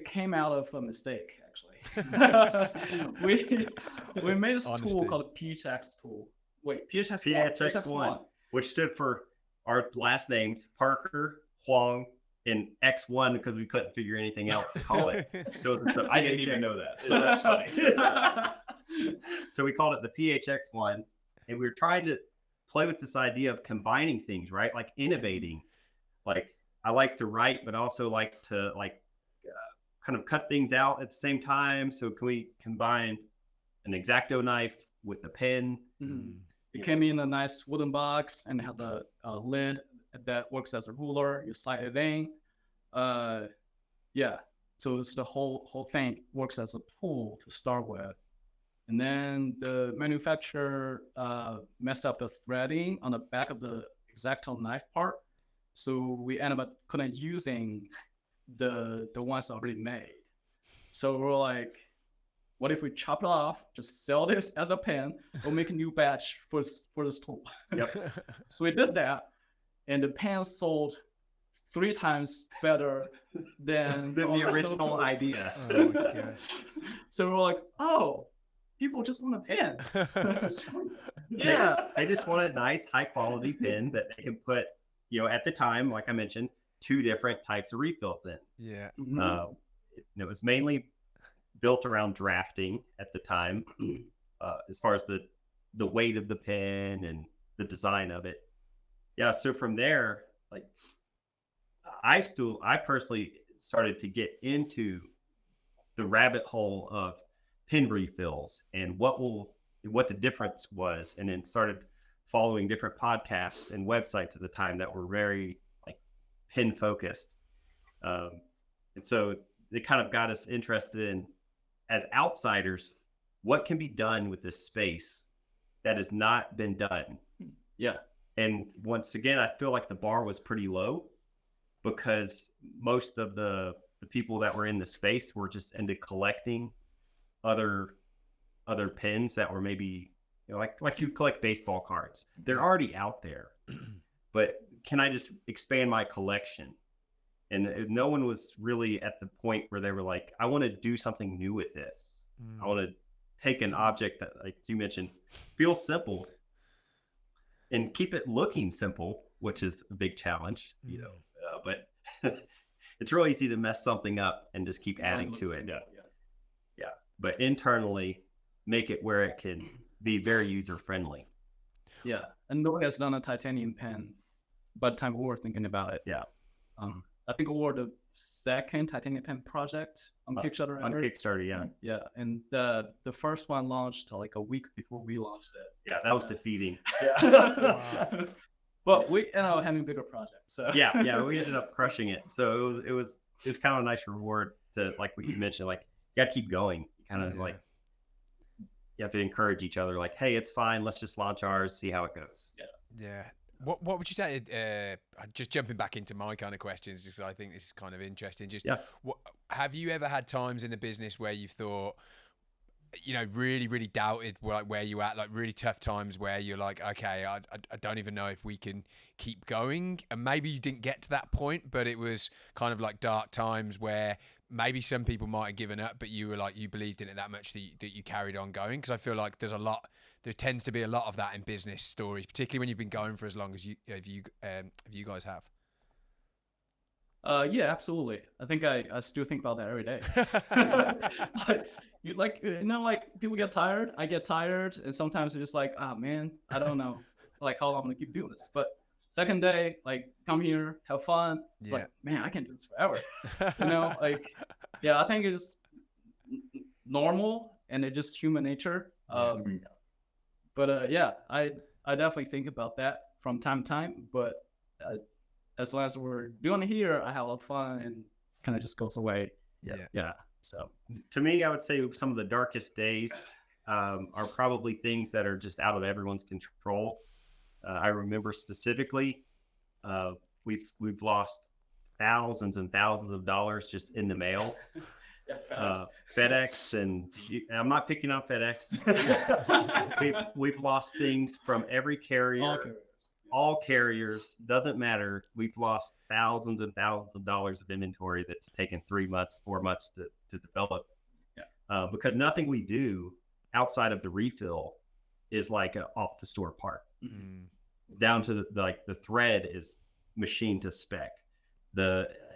came out of a mistake, actually. we made this tool called PHX tool. Wait, PHX1, which stood for our last names, Parker, Huang, and X1, because we couldn't figure anything else to call it. So I didn't even know that. So that's funny. So we called it the PHX1, and we were trying to play with this idea of combining things, right? Like innovating. Like, I like to write, but also like to kind of cut things out at the same time. So can we combine an X-Acto knife with a pen? It came in a nice wooden box and had a lid that works as a ruler. You slide it in. So it's the whole thing works as a tool to start with. And then the manufacturer messed up the threading on the back of the X-Acto knife part. So we ended up couldn't using the ones already made. So we're like, what if we chop it off, just sell this as a pen, or make a new batch for the store? Yep. So we did that, and the pen sold 3 times better than the original tool. idea. Oh my God. So we're like, oh, people just want a pen. Yeah. They just want a nice, high quality pen that they can put, at the time, like I mentioned, 2 different types of refills in. Yeah. Mhm. It was mainly built around drafting at the time, as far as the weight of the pen and the design of it. Yeah. So from there, like, I personally started to get into the rabbit hole of pen refills and what the difference was, and then started following different podcasts and websites at the time that were very like pen focused. And so it kind of got us interested in, as outsiders, what can be done with this space that has not been done. Yeah. And once again, I feel like the bar was pretty low, because most of the people that were in the space were just into collecting other pens that were maybe, like you collect baseball cards. They're already out there, but can I just expand my collection? And no one was really at the point where they were like, I want to do something new with this. I want to take an object that, like you mentioned, feels simple and keep it looking simple, which is a big challenge, but it's real easy to mess something up and just keep adding to it. Yeah. But internally, make it where it can be very user friendly. Yeah. And nobody has done a titanium pen by the time we were thinking about it. Yeah. I think we were the second titanium pen project on Kickstarter. On Kickstarter, yeah. Yeah. And the first one launched like a week before we launched it. Yeah, that was defeating. Yeah. But we ended up having bigger projects. So yeah, we ended up crushing it. So it was kind of a nice reward to, like what you mentioned, like you got to keep going. Kind of like you have to encourage each other. Like, hey, it's fine. Let's just launch ours, see how it goes. Yeah. What would you say? Just jumping back into my kind of questions, just I think this is kind of interesting. Just have you ever had times in the business where you've thought, really, really doubted where you at, like really tough times where you're like, okay, I don't even know if we can keep going, and maybe you didn't get to that point, but it was kind of like dark times where maybe some people might have given up, but you were like, you believed in it that much that you carried on going. Because I feel like there tends to be a lot of that in business stories, particularly when you've been going for as long as you guys have. Yeah, absolutely. I think I still think about that every day. People get tired. I get tired, and sometimes it's just like, oh man, I don't know, like how long I'm gonna keep doing this. But second day, like, come here, have fun. It's like, man, I can do this forever. I think it's normal and it's just human nature. But I definitely think about that from time to time. But as long as we're doing it here, I have a lot of fun and kind of just goes away. Yeah. So to me, I would say some of the darkest days are probably things that are just out of everyone's control. I remember specifically, we've lost thousands and thousands of dollars just in the mail. FedEx, and I'm not picking on FedEx. we've lost things from every carrier. All carriers, doesn't matter. We've lost thousands and thousands of dollars of inventory that's taken 3 months, 4 months to develop. Because nothing we do outside of the refill is like an off the store part. Down to the thread is machined to spec.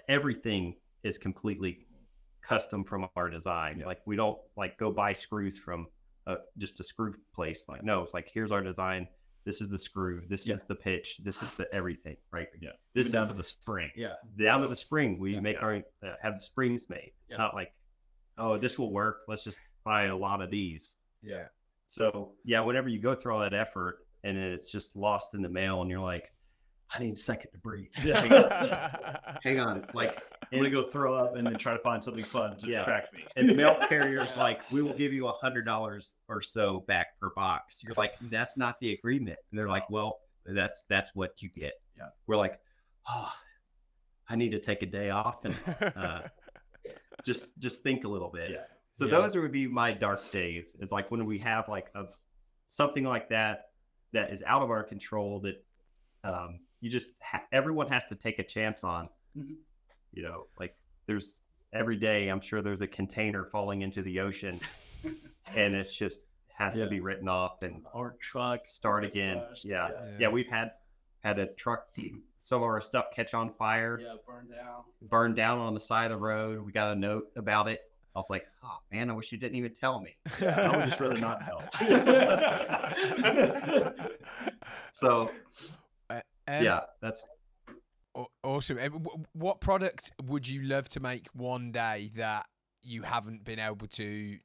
Everything is completely custom from our design. Like, we don't like go buy screws from just a screw place. Like, no, it's like, here's our design. This is the screw. This is the pitch. This is the everything, right? Yeah. This down to the spring. Yeah. Down to the spring. We make our have the springs made. It's not like, oh, this will work. Let's just buy a lot of these. Yeah. So whenever you go through all that effort and it's just lost in the mail, and you're like, I need a second to breathe. Hang on. Like, I'm gonna go throw up and then try to find something fun to distract me. And the mail carrier's like, we will give you $100 or so back per box. You're like, that's not the agreement. And they're like, well, that's what you get. Yeah. We're like, oh, I need to take a day off and just think a little bit. So those would be my dark days. It's like when we have like something like that is out of our control that you just everyone has to take a chance on. You know, like there's every day I'm sure there's a container falling into the ocean, and it's just has to be written off and Or truck start again. Yeah, we've had a truck, some of our stuff catch on fire. Burned down on the side of the road. We got a note about it. I was like, oh man, I wish you didn't even tell me. I would just rather not know. So that's awesome. What product would you love to make one day that you haven't been able to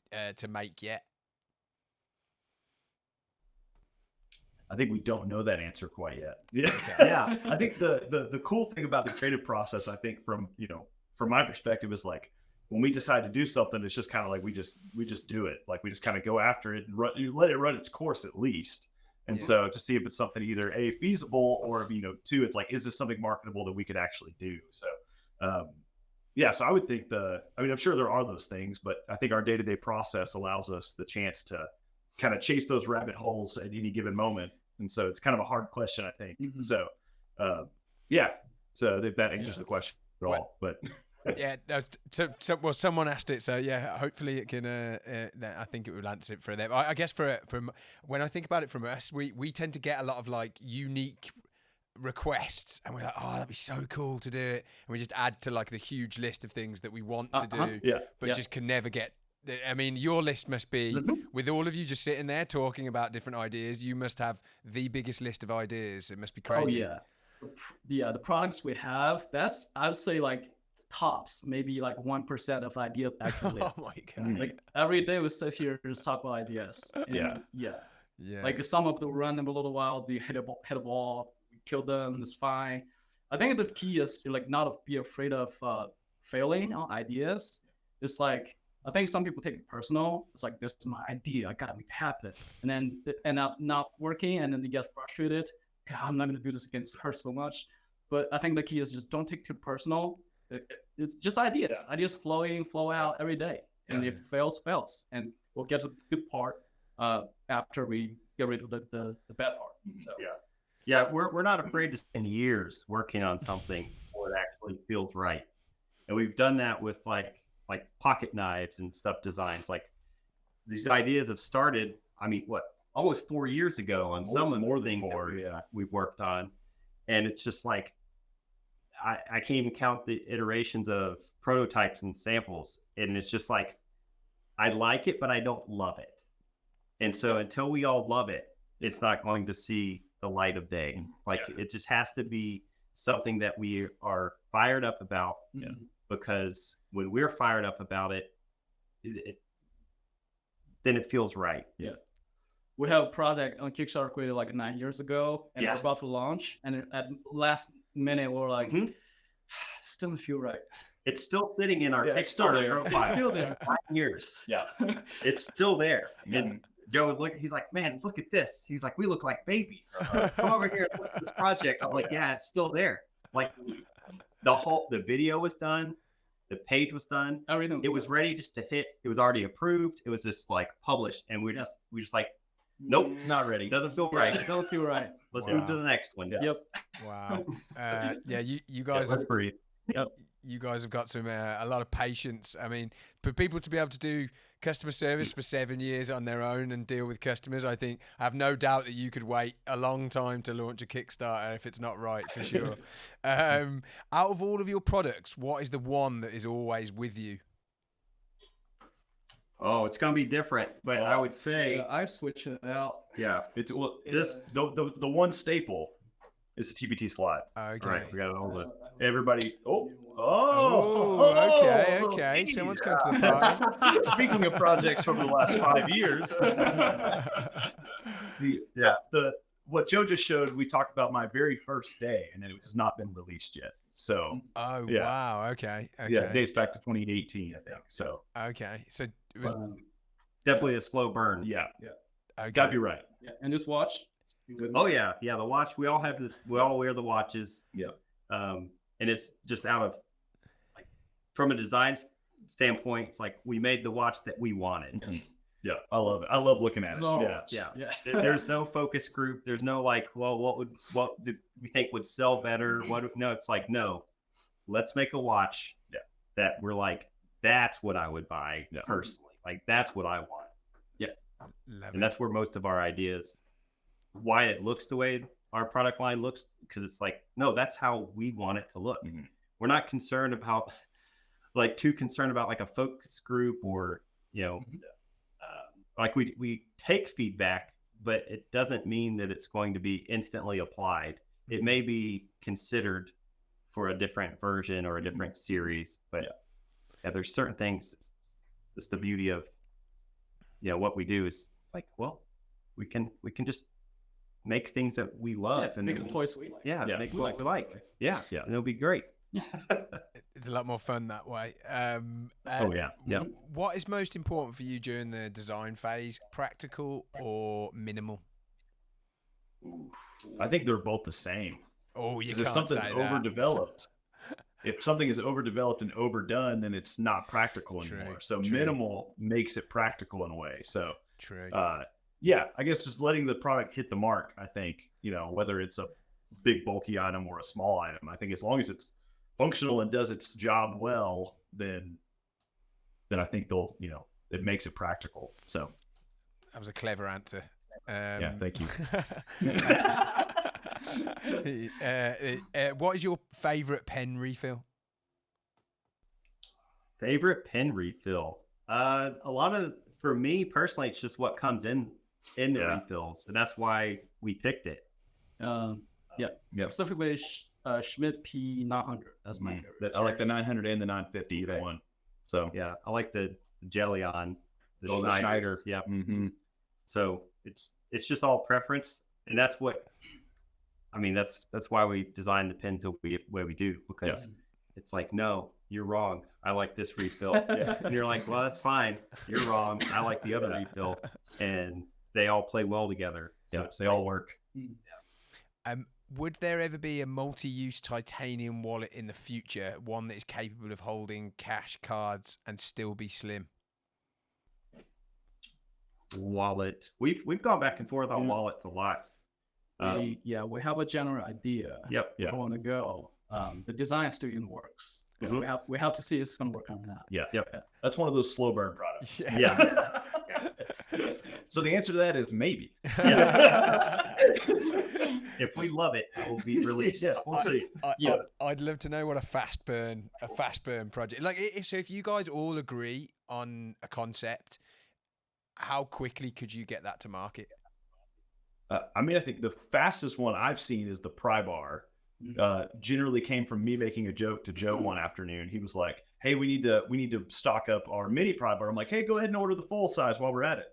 make yet? I think we don't know that answer quite yet. Yeah. Okay. Yeah. I think the cool thing about the creative process, I think from my perspective, is like when we decide to do something, it's just kind of like we just do it. Like we just kind of go after it and you let it run its course at least. And so to see if it's something either A, feasible, or two, it's like, is this something marketable that we could actually do? So so I would think I'm sure there are those things, but I think our day-to-day process allows us the chance to kind of chase those rabbit holes at any given moment. And so it's kind of a hard question, I think. So, so if that answers the question at all, but yeah, no, well, someone asked it, so yeah, hopefully it can. I think it will answer it for them. I guess from when I think about it from us, we tend to get a lot of like unique requests, and we're like, oh, that'd be so cool to do it, and we just add to like the huge list of things that we want to do, but just can never get. I mean, your list must be, with all of you just sitting there talking about different ideas, you must have the biggest list of ideas. It must be crazy. Oh yeah, the products we have, that's, I would say, like tops maybe like 1% of ideas actually. Oh my god! Like every day we sit here and just talk about ideas. And yeah. Like some of them run them a little while, they hit a wall, we kill them, it's fine. I think the key is to like not be afraid of failing on ideas. It's like, I think some people take it personal. It's like, this is my idea, I gotta make it happen, and then it end up not working, and then they get frustrated. God, I'm not gonna do this again. It hurts so much. But I think the key is just don't take it too personal. It's just ideas. Ideas flow out every day, and if it fails, and we'll get to the good part after we get rid of the bad part. So we're not afraid to spend years working on something before it actually feels right, and we've done that with like pocket knives and stuff designs. Like these ideas have started, I mean, almost 4 years ago on some of the things that we've worked on. And it's just like, I can't even count the iterations of prototypes and samples. And it's just like, I like it, but I don't love it. And so until we all love it, it's not going to see the light of day. Like it just has to be something that we are fired up about, because when we're fired up about it, then it feels right. Yeah. We have a project on Kickstarter created like 9 years ago, and we're about to launch. And at last minute, we're like, still doesn't feel right. It's still sitting in our Kickstarter profile. It's still there. 9 years. Yeah. It's still there. And Joe was he's like, man, look at this. He's like, we look like babies. Come over here and look at this project. I'm like, yeah, it's still there. Like the video was done. The page was done. It was ready just to hit. It was already approved. It was just like published. And we just like, nope, not ready. Doesn't feel right. Doesn't feel right. Let's move to the next one. Yep. Wow. You guys let's breathe. Yep. You guys have got some a lot of patience. I mean, for people to be able to do customer service for 7 years on their own and deal with customers, I have no doubt that you could wait a long time to launch a Kickstarter if it's not right, for sure. Out of all of your products, what is the one that is always with you? Oh, it's gonna be different, but I would say I switch it out. Yeah, it's the one staple is the TPT slide. Okay, right, we got it all the everybody. Okay. Someone's come to the party. Speaking of projects from the last 5 years, what Joe just showed, we talked about my very first day, and it has not been released yet. So, wow, okay. Yeah, it dates back to 2018, I think. So, okay, so it was definitely a slow burn. Yeah. Okay. Gotta be right. Yeah, and this watch. Oh yeah, the watch. We all wear the watches. Yeah. And it's just out of from a design standpoint, it's like we made the watch that we wanted. Yes. Yeah, I love it. I love looking at it. So, Yeah. There's no focus group. There's no like, well, what do we think would sell better? No, it's like, no, let's make a watch that we're like, that's what I would buy personally. Like, that's what I want. Yeah. And that's where most of our ideas, why it looks the way our product line looks, because it's like, no, that's how we want it to look. Mm-hmm. We're not concerned about too concerned about like a focus group or, like we take feedback, but it doesn't mean that it's going to be instantly applied. It may be considered for a different version or a different series, but there's certain things. It's the beauty of, what we do is like, well, we can just make things that we love and make a choice we like. make what we like. Yeah. And it'll be great. It's a lot more fun that way. What is most important for you during the design phase, practical or minimal? I think they're both the same. Oh, you can't if something's say overdeveloped, if something is overdeveloped and overdone, then it's not practical anymore. So minimal makes it practical in a way. So I guess just letting the product hit the mark. I think whether it's a big bulky item or a small item, I think as long as it's functional and does its job well, then I think they'll, it makes it practical. So that was a clever answer. Thank you. What is your favorite pen refill? Favorite pen refill? For me personally, it's just what comes in the refills, and that's why we picked it. Specifically Schmidt P900. That's my favorite. I like the 900 and the 950, either one. So I like the Jelly on the Schneider. Yeah. Mm-hmm. So it's just all preference, and that's what that's why we design the pens the way we do, because it's like, no, you're wrong. I like this refill. And you're like, well, that's fine. You're wrong. I like the other refill, and they all play well together. So they all work. Would there ever be a multi-use titanium wallet in the future, one that is capable of holding cash, cards, and still be slim? Wallet. We've gone back and forth on wallets a lot. We have a general idea. Yep. Want to go. The design still in works. We have to see if it's gonna work on that. Yep. That's one of those slow burn products. Yeah. So the answer to that is maybe. If we love it, it will be released. We'll see. I'd love to know what a fast burn project like. If you guys all agree on a concept, how quickly could you get that to market? I think the fastest one I've seen is the pry bar. Generally came from me making a joke to Joe one afternoon. He was like, "Hey, we need to stock up our mini pry bar." I'm like, "Hey, go ahead and order the full size while we're at it."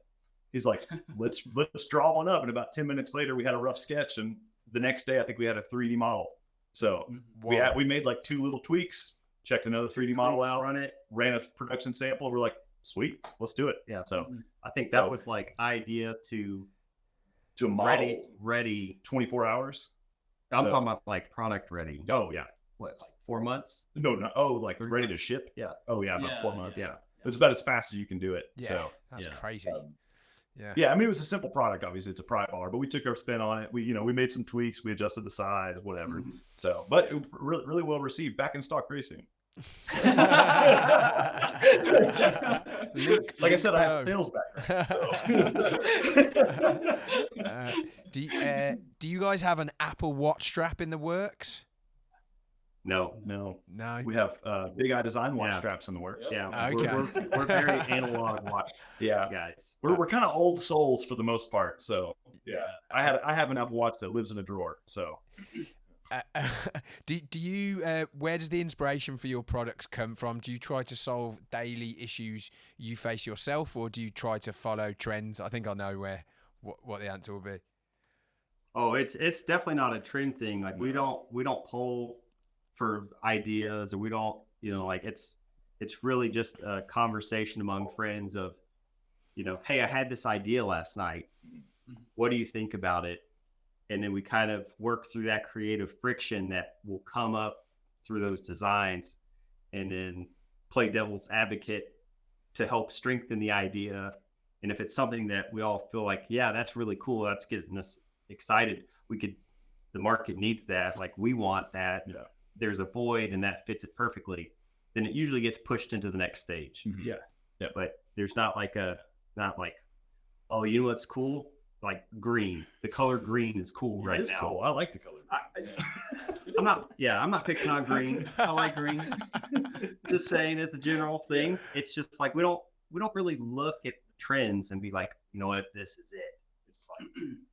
He's like, let's draw one up. And about 10 minutes later, we had a rough sketch. And the next day, I think we had a 3D model. So we made like 2 little tweaks, checked another 3D model out, ran a production sample. We're like, sweet, let's do it. Yeah. So I think that was like idea to a model ready 24 hours. I'm talking about like product ready. Oh yeah. What, like 4 months? No. Oh, like ready to ship? Yeah. Oh yeah, about 4 months. Yeah. It's about as fast as you can do it. Yeah. So that's crazy. Yeah, it was a simple product. Obviously, it's a pry bar, but we took our spin on it. We made some tweaks. We adjusted the size, whatever. So, but it really, really well received. Back in stock pretty soon. Like I said, I have a sales background. Do you guys have an Apple Watch strap in the works? No. We have BigiDesign watch straps in the works. Yeah. Okay. We're very analog watch. Guys. We're kind of old souls for the most part. So I have an Apple Watch that lives in a drawer. So. Do you? Where does the inspiration for your products come from? Do you try to solve daily issues you face yourself, or do you try to follow trends? I think I know what the answer will be. Oh, it's definitely not a trend thing. Like we don't poll for ideas, or we don't, it's really just a conversation among friends of, hey, I had this idea last night. What do you think about it? And then we kind of work through that creative friction that will come up through those designs. And then play devil's advocate to help strengthen the idea. And if it's something that we all feel like, yeah, that's really cool, that's getting us excited, the market needs that, like we want that, there's a void and that fits it perfectly, then it usually gets pushed into the next stage. Yeah. But there's not like, oh, you know what's cool? Like green. The color green is cool right now. Cool. I like the color. I'm not picking on green. I like green. Just saying, it's a general thing. It's just like we don't really look at trends and be like, you know what, this is it. It's like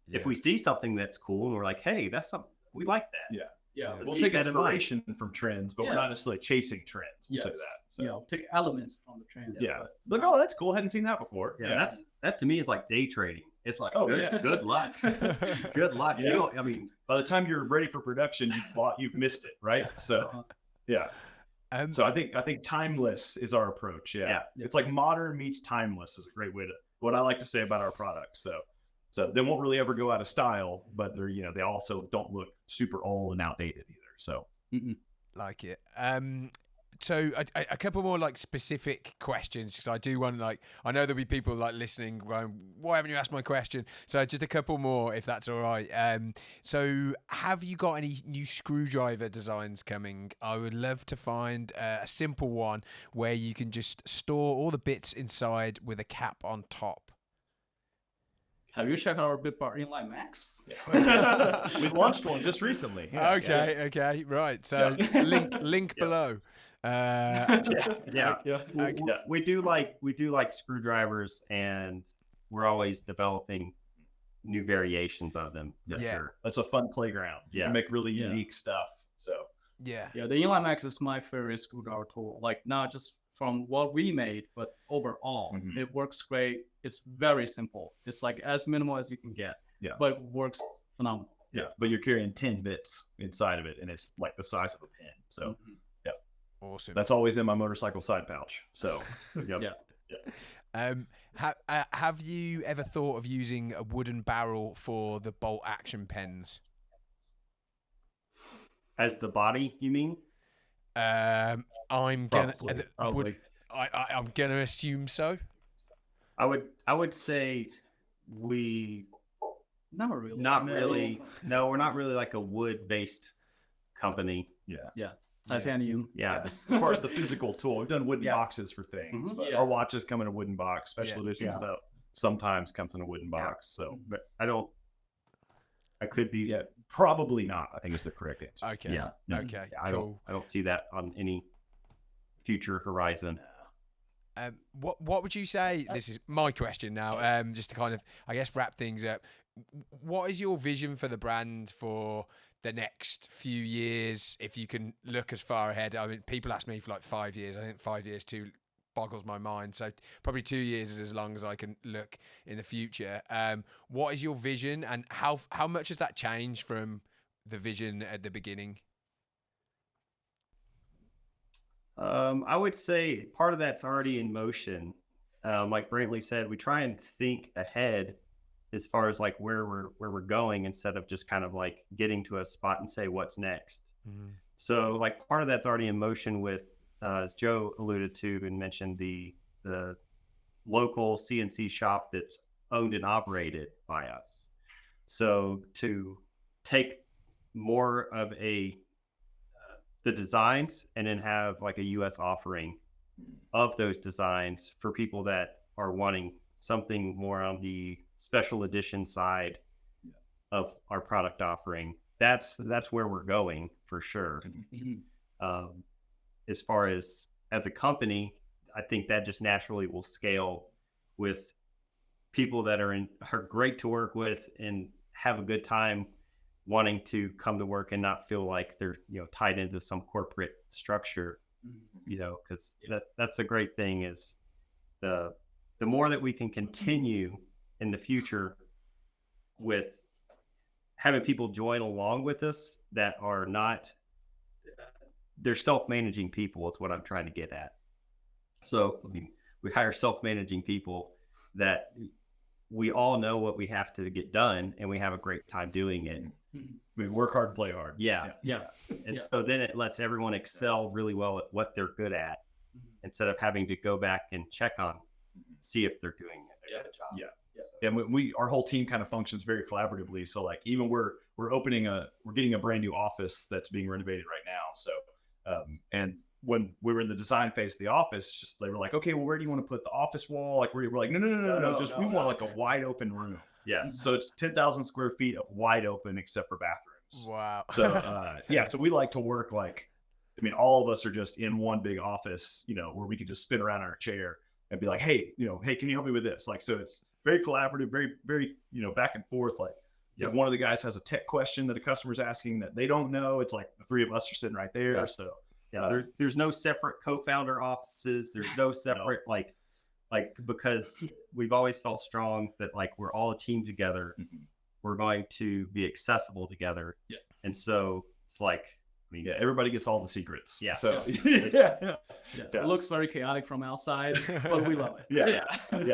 if we see something that's cool and we're like, hey, that's something we like that. Yeah, We'll take inspiration from trends, but we're not necessarily chasing trends. We'll say that. So. Take elements from the trend. Look, oh, that's cool. Hadn't seen that before. That to me is like day trading. It's like, good luck. Good luck. Yeah. You know, I mean, by the time you're ready for production, you've missed it, right? So, so I think timeless is our approach. It's like modern meets timeless is a great way to what I like to say about our products. So they won't really ever go out of style, but they're they also don't look super old and outdated either. So like it. So a couple more like specific questions, because I do want to I know there'll be people like listening going, why haven't you asked my question? So just a couple more, if that's all right. So have you got any new screwdriver designs coming? I would love to find a simple one where you can just store all the bits inside with a cap on top. Have you checked our BitBar Inline Max? We launched one just recently. Okay, right. So link below. We do like screwdrivers, and we're always developing new variations of them. Sure. That's a fun playground. You make really unique stuff. So the Inline Max is my favorite screwdriver tool. Like not just from what we made, but overall, it works great. It's very simple. It's like as minimal as you can get. But it works phenomenal. But you're carrying 10 bits inside of it, and it's like the size of a pen. So awesome. That's always in my motorcycle side pouch. So have you ever thought of using a wooden barrel for the bolt action pens? As the body, you mean? I'm gonna assume so. I would say we not really. No, we're not really like a wood based company. Titanium. As far as the physical tool, we've done wooden boxes for things. But our watches come in a wooden box. Special edition stuff sometimes comes in a wooden box. So, but I could be. Probably not. I think is the correct answer. Okay. Okay. Cool. I don't see that on any future horizon. What would you say? This is my question now. Just to kind of, I guess, wrap things up. What is your vision for the brand for the next few years? If you can look as far ahead. I mean, people ask me for like 5 years. I think 5 years too boggles my mind. So probably 2 years is as long as I can look in the future. What is your vision, and how much has that changed from the vision at the beginning? I would say part of that's already in motion. Like Brantley said, we try and think ahead as far as like where we're going, instead of just kind of like getting to a spot and say what's next. So like part of that's already in motion with, as Joe alluded to and mentioned, the local CNC shop that's owned and operated by us. So to take more of the designs and then have like a US offering of those designs for people that are wanting something more on the special edition side of our product offering. That's where we're going for sure. As far as a company, I think that just naturally will scale with people that are great to work with and have a good time wanting to come to work and not feel like they're tied into some corporate structure, because that's a great thing, is the more that we can continue in the future with having people join along with us that are not, they're self-managing people is what I'm trying to get at. So we hire self-managing people that we all know what we have to get done, and we have a great time doing it. We work hard, play hard. And so then it lets everyone excel really well at what they're good at. And instead of having to go back and check on, see if they're doing a good job. Yeah. And our whole team kind of functions very collaboratively. So like even we're getting a brand new office that's being renovated right now. So and when we were in the design phase of the office, just they were like, okay, well, where do you want to put the office wall? Like we're like, no, just we want like a wide open room. Yes. So it's 10,000 square feet of wide open except for bathrooms. Wow. So so we like to work like, I mean, all of us are just in one big office, you know, where we could just spin around in our chair and be like, hey, can you help me with this? Like, so it's very collaborative, very, very, back and forth. Like if one of the guys has a tech question that a customer's asking that they don't know, it's like the three of us are sitting right there. Yeah. So there's no separate co-founder offices. There's no separate like because we've always felt strong that like we're all a team together. We're going to be accessible together. Yeah. And so it's like, I mean, everybody gets all the secrets. Yeah. So It looks very chaotic from outside, but we love it. Yeah.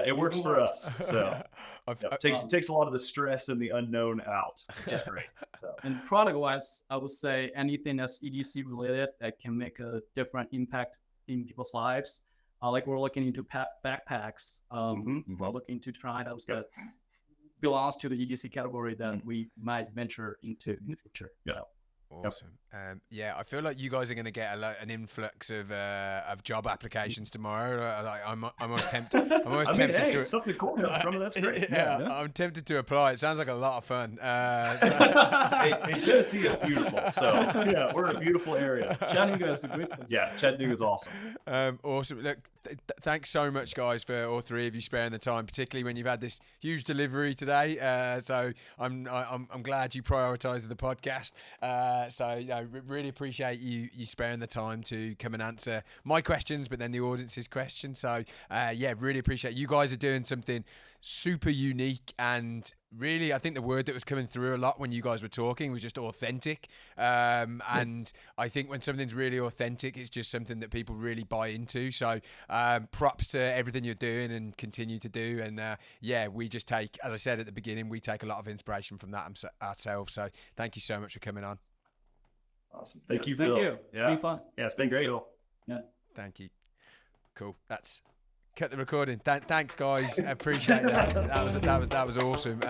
It works for us. So I've- takes a lot of the stress and the unknown out, which is great. So. And product-wise, I would say anything that's EDC related that can make a different impact in people's lives. Like we're looking into backpacks. We're looking to try items that belongs to the EDC category that we might venture into in the future. Yeah. So. Awesome. I feel like you guys are going to get an influx of job applications tomorrow. I'm almost tempted. I'm almost tempted to. Something cool comes from it. That's great. Yeah, I'm tempted to apply. It sounds like a lot of fun. Hey, Tennessee is beautiful. So we're in a beautiful area. Chattanooga is a great place. Yeah, Chattanooga is awesome. Awesome. Look, thanks so much, guys, for all three of you sparing the time, particularly when you've had this huge delivery today. So I'm glad you prioritised the podcast. Really appreciate you sparing the time to come and answer my questions, but then the audience's questions. So really appreciate you guys are doing something super unique, and really I think the word that was coming through a lot when you guys were talking was just authentic. And I think when something's really authentic, it's just something that people really buy into. So props to everything you're doing and continue to do. And we just take, as I said at the beginning, we take a lot of inspiration from that ourselves. So thank you so much for coming on. Awesome. Thank you, Thank Phil. you. It's been fun. Yeah, it's been great. Yeah. Thank you. Cool. That's cut the recording. Thanks, guys. I appreciate that. That was awesome.